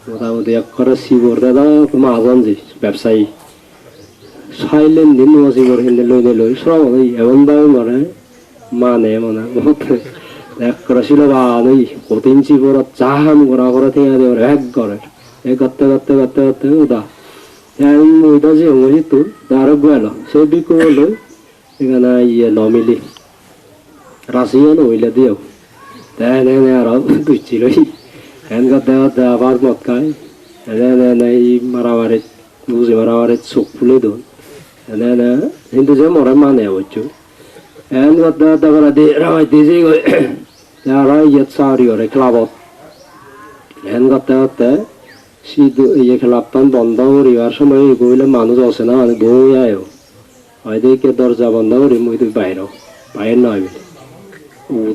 মোটামুটি এক করে শিবর দাদা মাহাজন যে ব্যবসায়ী সাইলেন দিন শিবর হিন্দে লই সরমনই এমনভাবে মানে বহুত এক করে ছিল বা নই কঠিন শিবর চাহান করা থেকে এক করে এ করতে ওদা ওইটা যে হঙি তো আরো গেল সে বিকু হলো এখানে ইয়ে নমিলি রাশিয়ান হইলে দিও তাই আরো দুইছিল হ্যান করতে আবার মদ খায় এই মারামারি বুঝি মারামারি চোখ ফুলে দোন কিন্তু যে মরে মানে হচ্ছু হ্যান করতে করে দিয়েছি আর ইয়াত চাউরি করে ক্লাবত হ্যান করতে ইয়ে খেলাপান বন্ধ করিবার সময় গইলে মানুষ আছে না মানে বই আয়ো হয়তো দরজা বন্ধ করি মুই তুই বাইর নয় বলে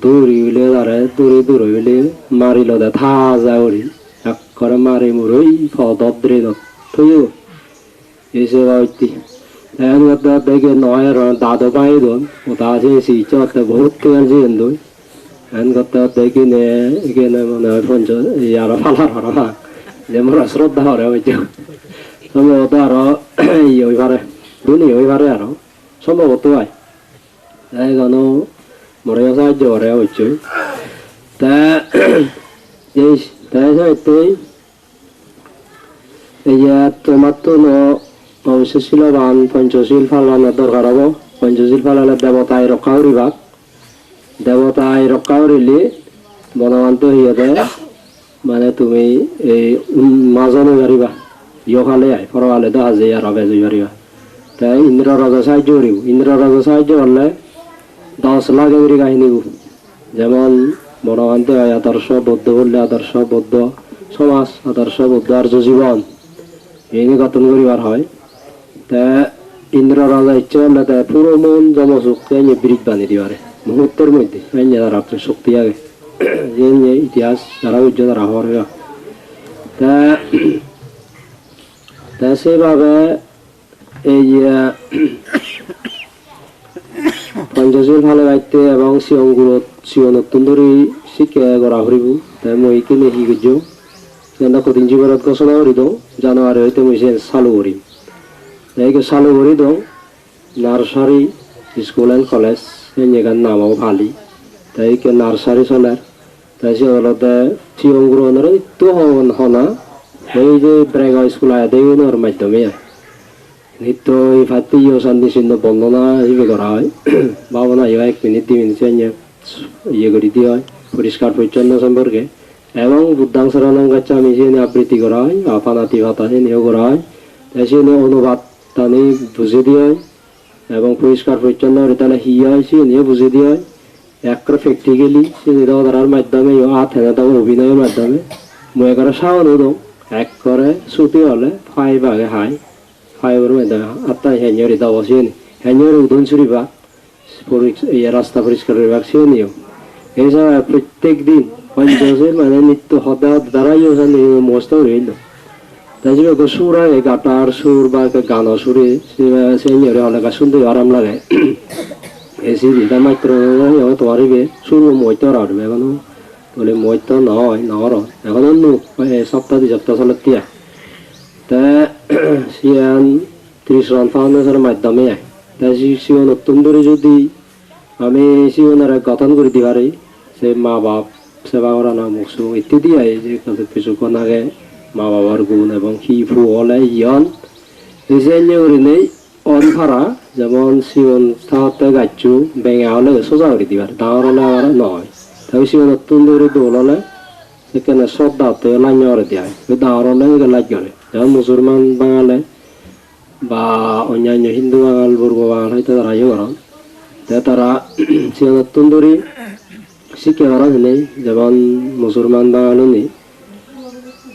দৌড়ি হইলে তারে দূরে হইলে মারিল দে থা যা করি এক করে মারি মুরই ফদ্রে থইও এসে বাড়তি দেখে নয় দাদু পাই দোন ও দাসে চতে বহুত তেল যেন দই হ্যান করতে কিনে এখানে মনে হয় পঞ্চ আরো ফালার হরা যে মোরা শ্রদ্ধা হরে হয়েছে সম্ভবত আরো ইয়ে হয়ে পারে ধনী হয়ে পারে আরো সম্ভবত হয় তাই কেন মরে সাহায্য করে হচ্ছে তাই এই যে তোমার তো অবশ্যশীল বান পঞ্চশীল ফালানোর দরকার হব পঞ্চশীল ফালালে দেবতায় রক্ষা করিবা দেবতায় রক্ষা করিলে বনবান্ত হইয়া দেয় মানে তুমি এই মাজনে পারিবা ইয়কালে আয় পরকালে তো হাজে আর হবে যাই পারিবা তাই ইন্দ্র রাজা সাহায্য করিব ইন্দ্র রাজা সাহায্য করলে 10 লাখ এগিরি কাহিনী যেমন বনবান্ত হয় আদর্শ বৌদ্ধ বললে আদর্শ বৌদ্ধ সমাজ আদর্শ বৌদ্ধ আর্য জীবন এই গঠন করিবার হয় তা ইন্দ্র রাজা ইচ্ছে করলে তাই পুরো মন জমসুখ ব্রিজ বানিয়ে দিবারে মুহূর্তের মধ্যে তার আপনার শক্তি আগে যে ইতিহাস যারা উজ্জ তারা হওয়ার তা সেভাবে এই পঞ্চশীল ভালো গাইতে এবং শিওন অত্যন্তরি শিক্ষা করা হরিব তাই মই কিনে কি করছ যেন কঠিন জীবনত ঘোষণা করি দো জানুয়ারি হইতে মই চালু করিম তাই চালু করি দো নার্সারি স্কুল এন্ড কলেজ এখান নামও ভালি তাই নার্সারি চলার তাই সে হলতে শিওন গ্রহণের একটু হনা এই যে ব্রেগা স্কুল আয় দেওয়ার মাধ্যমে নিত্য এই ফাতে শান্তি চিহ্ন বন্দনা এইভাবে করা হয় ভাবনা ইয়া 1 মিনিট 2 মিনিট ইয়ে করে দিয়ে হয় পরিষ্কার পরিচ্ছন্ন সম্পর্কে এবং বুদ্ধাংশরণং গচ্ছামি সেনে আবৃত্তি করা হয় আপানাতি ভাতা সেনেও করা হয় সেনে অনুবাদ টানে বুঝে দিয়ে হয় এবং পরিষ্কার পরিচ্ছন্ন তাহলে হি হয় সেনেও বুঝে দিয়ে হয় একবার প্র্যাকটিক্যালি সেনে দেওয়ার মাধ্যমে হাত হেনে দেওয়া অভিনয়ের মাধ্যমে মনে করে সাহনও দাও এক করে ছুটি হলে 5 আগে হাই 5 মাধ্যমে আত্মায় হেঞ্জরি দেওয়া সেনে হেঞ্জরি উদন চুরিবা রাস্তা পরিষ্কার বিভাগ সেনেও এছাড়া প্রত্যেক দিন পঞ্চাশের মানে নিত্য হঠাৎ দ্বারাই মস্ত রইল তাই যে সুর হয় গাটার সুর বা গান সুরে সেই অনেক শুনতে আরাম লাগে এসে যেটা মাত্র তোমারিবে সুর মইতো রাখবে এখন বলে মইতো নয় নর এখন অন্য সপ্তাহ 2 সপ্তাহ চলে তিয়া তা সিয়ান 30 রান ফাউন্ডেশনের মাধ্যমে তাই সিও নতুন করে যদি আমি সিওনের গঠন করে দিতে পারি সে মা বাপ সেবা করা না মুসু ইত্যাদি আয় যে কিছুক্ষণ আগে মা বাবার গুণ এবং হিফু হলে ইয়ন এই নেই অনফারা যেমন সিওন থাকতে গাচ্ছু বেঙা হলে সোজা করে দিবার ডাঙর হলে আর নয় তাই সিও নতুন করে দোল হলে সেখানে শ্রদ্ধা হতে লাইন করে দেওয়া হয় ডাঙর হলে লাইন করে যেমন মুসলমান বাঙালে বা অন্যান্য হিন্দু বাঙাল বর্গ বাঙাল হয়তো তারা ইয়ে করেন তারা সিও নতুন করে শিক্ষা করা নেই যেমন মুসলমান বাঙালি নেই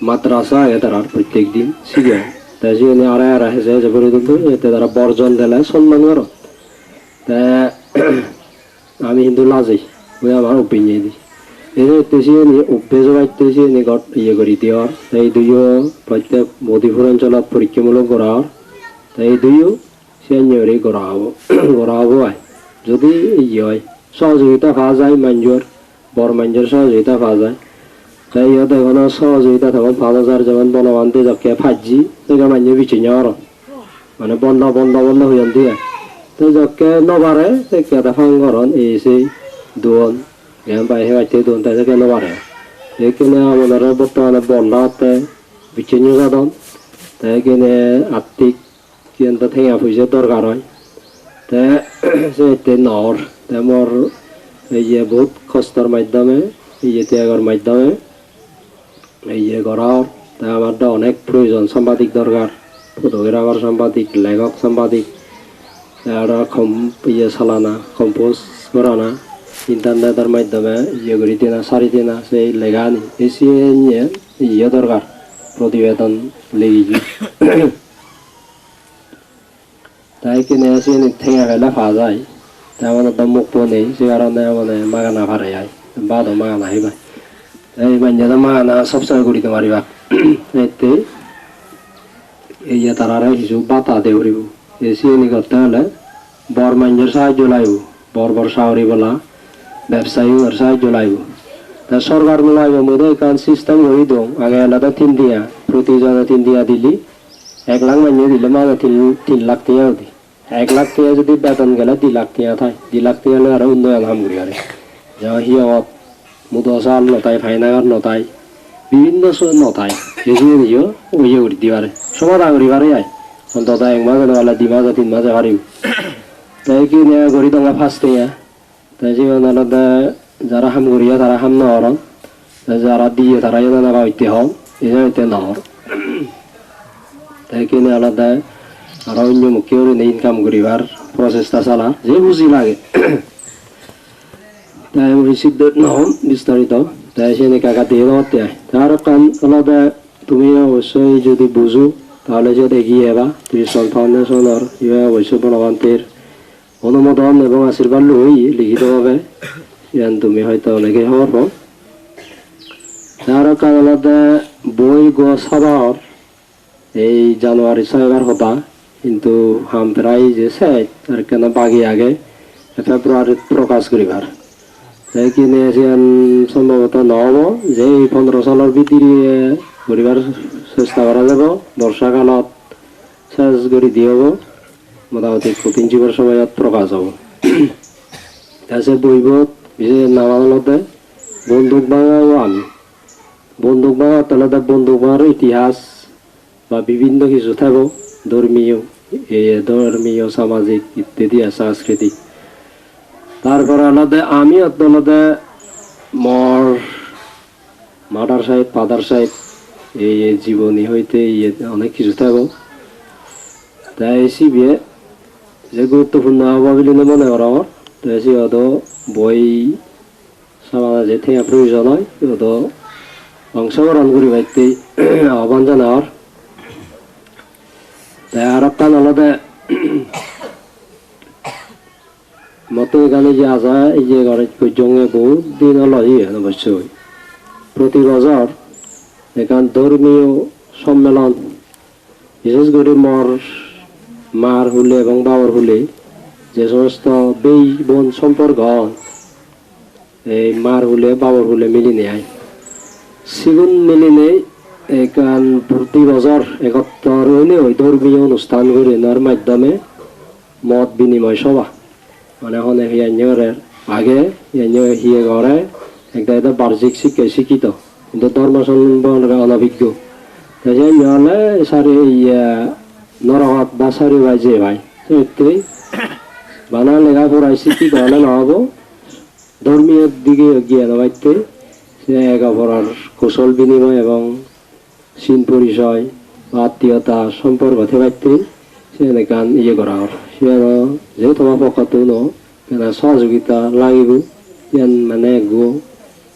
মাদ্রাসা তারা প্রত্যেক দিন শিখে তাই সেখানে আড়াই হেসে হেসে পর্যন্ত এতে তারা বর্জন দিলে সম্মান করো তা আমি কিন্তু লাজেই ওই আমার অভিনয় দিই এসে অভ্যেস বাড়তেছি ইয়ে করি দেওয়ার এই দুইও প্রত্যেক মধুপুর অঞ্চলত পরীক্ষামূলক করা হওয়ার তাই দুইও সে করা হবো যদি ইয়ে হয় সহযোগিতা পাওয়া যায় মাঞ্জর বড় মাঞ্জর সহযোগিতা পাওয়া যায় তাই ইহতে কোনো সহযোগিতা তখন পাওয়া যায় যেমন বনবান্তি যকে ফাজি সেটা মাঞ্জর বিছিয়ে নেওয়ার মানে বন্ধ হয়ে দিয়ে তো যকে নবারে সে কেটা ফাঙ্গরণ এসে দোন জ্ঞান বাইরে বাড়তে দোন তাই কেন বাড়ে এইখানে আমাদের বর্তমানে বন্ধ হতে বিছিয়ে নিয়ে যাদন তাই এখানে আর্থিক কিন্তু ঠেঙা পয়সা দরকার হয় তে সে নর তেমর এই যে বহুত কষ্টর মাধ্যমে এই যে ত্যাগের মাধ্যমে এই যে করার তাই আমার অনেক প্রয়োজন সাংবাদিক দরকার ফটোগ্রাফার সাংবাদিক লেখক সাংবাদিক ইয়ে চালানা কম্পোজ করানা ইন্টারনেটের মাধ্যমে ইয়ে করে দিনা সারি দিনা সেই লেখা নি এসে ইয়ে দরকার প্রতিবেদন লেগে তাই কিনে এসে ঠেঙা গেলে পাওয়া যায় তেমন একটা মুখ নেই সে কারণে মানে মাগানা ভাড়াই আয় বাদও মাগানা হইবা এই বাঞ্জাদা মাগানা সবসময় করিতে পারিবা এতে এই যে তারা কিছু বাতা দেউরিব এসে করতে হলে বর মাঞ্জের সাহায্য লাগব বর সাহরি বলা ব্যবসায়ীর সাহায্য লাগব তা সরকার লাগব মধ্যে কারণ সিস্টেম হয়ে দো আগে আলাদা 3 দিয়া প্রতিজনে 3 দিয়া দিলি 1 লাখ মাইনে দিলে মানে 3 লাখ টিয়া দি 1 লাখ টিয়া যদি বেতন গেলে 2 লাখ টিয়া থাকে 2 লাখ টিয়া হলে আরো উন্নয়ন হাম করি আরে যা হিয়ত মুদসাল নতাই ফাইনাগার নতাই বিভিন্ন নতাই যেগুলো নিও ওই করে দিবারে সমাধান করিবারে আয় অন্তত 1 মাস হলে 2 মাস 3 মাসে হারিব তাই কি নিয়ে করি তোমরা ফার্স্ট টিয়া তাই জীবন আলাদা যারা হাম করিয়া তারা হাম না হরন যারা দিয়ে তারা যেন না হইতে হন এটা নহর তাই কিনে আলাদা আর অন্য মুখে ইনকাম করিবার প্রচেষ্টা চালা যে বুঝি লাগে তাই সিদ্ধ নহন বিস্তারিত তাই সে কাকা দিয়ে দেওয়াতে তার কারণ আলাদা তুমি অবশ্যই যদি বুঝো তাহলে যে এগিয়ে এবা ত্রিশন ফাউন্ডেশনের অবশ্যই বনবান্তির অনুমোদন এবং আশীর্বাদ লই লিখিতভাবে তুমি হয়তো অনেকে হওয়ার পর তার কারণ আলাদা বই গোসাবার এই জানুয়ারি 6 হতা কিন্তু হাম প্রায় যে আর কেন বাগি আগে ফেব্রুয়ারি প্রকাশ করিবার তাই কিনে সম্ভবত নহব যে 15 সালের ভিতরে করিবার চেষ্টা করা যাব বর্ষাকালত শেষ করে দিয়ে হব মোটামুটি 3 সময়ত প্রকাশ হব সে বইবত বিশেষ নামালতে বন্দুক ভাঙাও আমি বন্দুক ভাঙা তাহলে বন্দুক ভাঙার ইতিহাস বা বিভিন্ন কিছু থাকব ধর্মীয় এই ধর্মীয় সামাজিক ইত্যাদি সাংস্কৃতিক তারপরে আলাদা আমি আলাদা মর মাদার সাহেব ফাদার সাহেব এই জীবনী হইতে অনেক কিছু থাকো তাই সিবিয়ে যে গুরুত্বপূর্ণ হওয়া বলে মনে করা আমার তাই সে অত বই সামানা যে থেকে প্রয়োজন হয় অত অংশগ্রহণ করি বাইতে আহ্বান জানাওয়ার তাই আর একটা আলাদা মতো এখানে যে আসা এই যে জঙ্গে বহু দিন হলো অবশ্যই প্রতি বছর এখান ধর্মীয় সম্মেলন বিশেষ করে মার হলে এবং বাবার হলে যে সমস্ত বেই বোন সম্পর্ক এই মার হলে বাবার হলে মিলিনে আয় সেগুন মিলিনে এখান প্রতি বছর একত্র হইলে ওই ধর্মীয় অনুষ্ঠান করে নেওয়ার মাধ্যমে মত বিনিময় সভা মানে হনে হিয়ার আগে হিয়ে ঘরে একটা এটা বার্ষিক শিক্ষিত কিন্তু ধর্ম সম্বন্ধে অনভিজ্ঞ তাই হলে সারি নরহত বা সারি বাজে ভাই সত্যি বানা লেখাপড়ায় শিক্ষিত হলে নহব ধর্মীয় দিকে গিয়ে নবাইতে সে একাপড়ার কৌশল বিনিময় এবং চিন পরিচয় আত্মীয়তা সম্পর্ক থেবাইতে সে গান ইয়ে করা হয় সে যে তোমার পক্ষতো কেন সহযোগিতা লাগিব মানে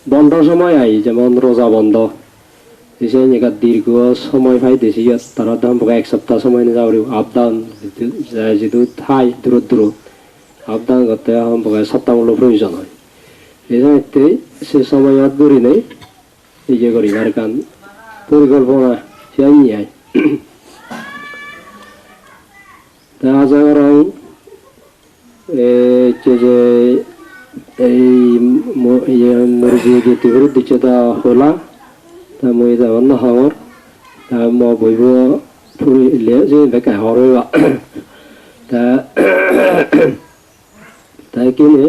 বন্ধ সময় আই যেমন রোজা বন্ধ এসে দীর্ঘ সময় পাইতেছি তারা দাম এক সপ্তাহ সময় নিয়ে যাওয়ার আপ ডাউন যেহেতু ঠাই দূরত দূরত আপ ডাউন করতে সপ্তাহমূলক প্রয়োজন হয় এই জন্য সে সময়ত করি নেই এই যে করি আর গান পরিকল্পনা সে নিয়ে আয় আশা করা যে এই মুরগি যেতে করে দিচ্ছে তা হলা তা মই যাবার না হওয়ার তা বইব ফুরিলে যে বেকা হরবা তা তাই কিনে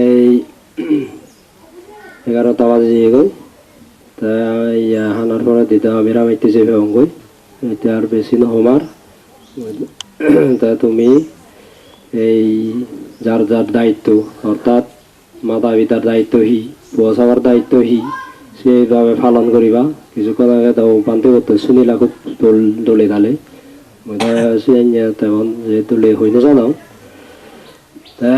এই 11টা বাজে গই তা হানার পরে দিতে আমি রামাইতে যাবে অঙ্গই এটা আর বেশি না হমার তা তুমি এই যার যার দায়িত্ব অর্থাৎ মাতা পিতার দায়িত্বহী পৌঁছাবার দায়িত্বহী সেইভাবে পালন করিবা কিছুক্ষণ আগে তো পান্তি করতে শুনিলা খুব দলে দালে তেমন যে দলে হই না জানাও তা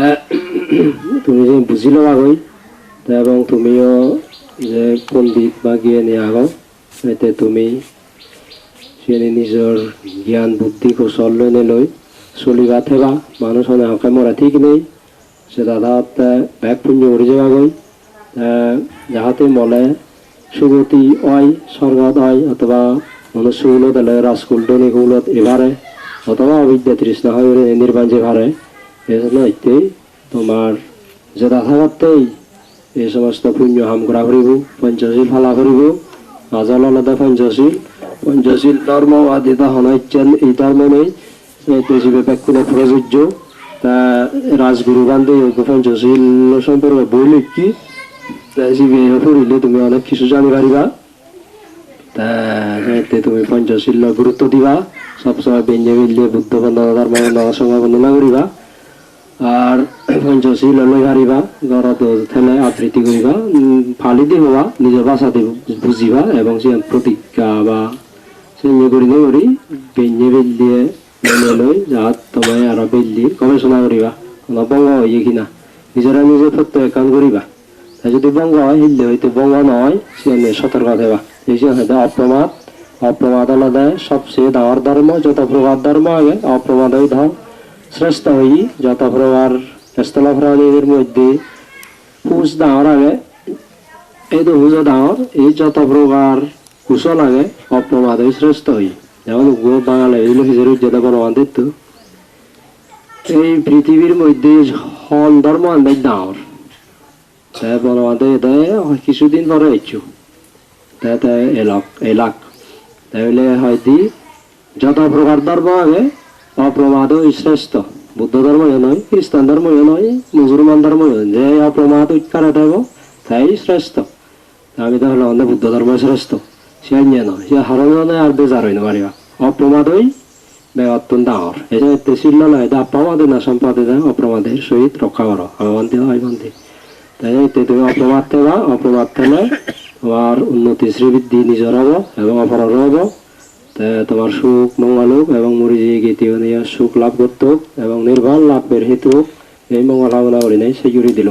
তুমি যে বুঝি লবা গই তা এবং তুমিও যে পণ্ডিত বা জ্ঞানী আগো এতে তুমি সে নিজৰ জ্ঞান বুদ্ধি কৌশল লৈ চলিবা থেবা মানুষ হকে মরা ঠিক নেই সে দাদা ব্যাগ পুঞ্জ উড়ে যাওয়া গই যাহাতে মলে সুগতি হয় স্বর্গত হয় অথবা মনুষ্যগুলত এলে রাজকুল ধনীগুলত এবারে অথবা অবিদ্যা তৃষ্ণা হয় নির্বাণ যে ভারে এজন্য এতেই তোমার যে দাদা করতেই এই সমস্ত পুণ্য হাম করা করিব পঞ্চশীল ফালা করিব মাজল আলাদা পঞ্চশীল ধর্ম আদিতা হনাইছেন এই ধর্ম নেই ব্যাকুলে প্রযোজ্য তা রাজগুরু বান্ধে পঞ্চশীল সম্পর্কে বই লিখি পড়িলে তুমি অনেক কিছু জানি পারিবা তা তুমি পঞ্চশীল গুরুত্ব দিবা সবসময় বেঞ্জে মিলিয়ে বুদ্ধ বন্দনা ধর্ম সঙ্গে বন্দনা করিবা আর পঞ্চশীল লৈ হারিবা ঘরত থেলে আবৃত্তি করিবা ফালি দি হওয়া নিজের ভাষা দিব বুঝিবা এবং সে প্রতিজ্ঞা বা সে করি বেঞ্জে মিলিয়ে মেনে লৈ যাত তোমায় আরো বেলি গবেষণা করিবা কোনো বঙ্গ হয়ে কিনা নিজেরা নিজে প্রত্যেক কাম করিবা তাই যদি বঙ্গ হয় হিললে হইতে বঙ্গ নয় সে সতর্ক থাকবা এই অপ্রমাদ আলাদা সবচেয়ে ডাঙর ধর্ম যত প্রকার ধর্ম আগে অপ্রমাদ হই ধর্ম শ্রেষ্ঠ হই যত প্রকার স্থলা প্রাণীদের মধ্যে পুষ ডাঙর আগে এই তো হুজ ডাঙর এই যত প্রকার কুশল আগে অপ্রমাদ হই শ্রেষ্ঠ হই যেমন বাঙালি যেটা বনবান্ধব এই পৃথিবীর মধ্যে হন ধর্ম আন্দাজ ডাঙর তাই বনবান্ধব কিছুদিন পরে ইচ্ছু তাই এলাক তাইলে হয়তো যত প্রকার ধর্ম আগে অপ্রমাদ শ্রেষ্ঠ বুদ্ধ ধর্ম নয় খ্রিস্টান ধর্ম নয় মুসলমান ধর্ম যে অপ্রমাদ উৎকার থাকবো তাই শ্রেষ্ঠ আমি তাহলে অন্য বুদ্ধ ধর্ম শ্রেষ্ঠ সে নয় সে হারানো নয় আর বেজার হইতে পারিবা অপ্রমাদ হই অত্যন্ত ডাঙর এই যে ছিল না এটা অপ্রমাদে না সম্পাদে যায় অপ্রমাদের সহিত রক্ষা করো আমান্তি আইবান্তি তাই তুমি অপ্রমাদ থেবা অপ্রমাদ থেলে তোমার উন্নতি শ্রীবৃদ্ধি নিজের হব এবং অপরের হব তোমার সুখ মঙ্গল হোক এবং মরিজি গীতীয় নিয়ে সুখ লাভ করতে হোক এবং নির্ভর লাভের হেতু এই মঙ্গল কামনা করি নাই সেই দিল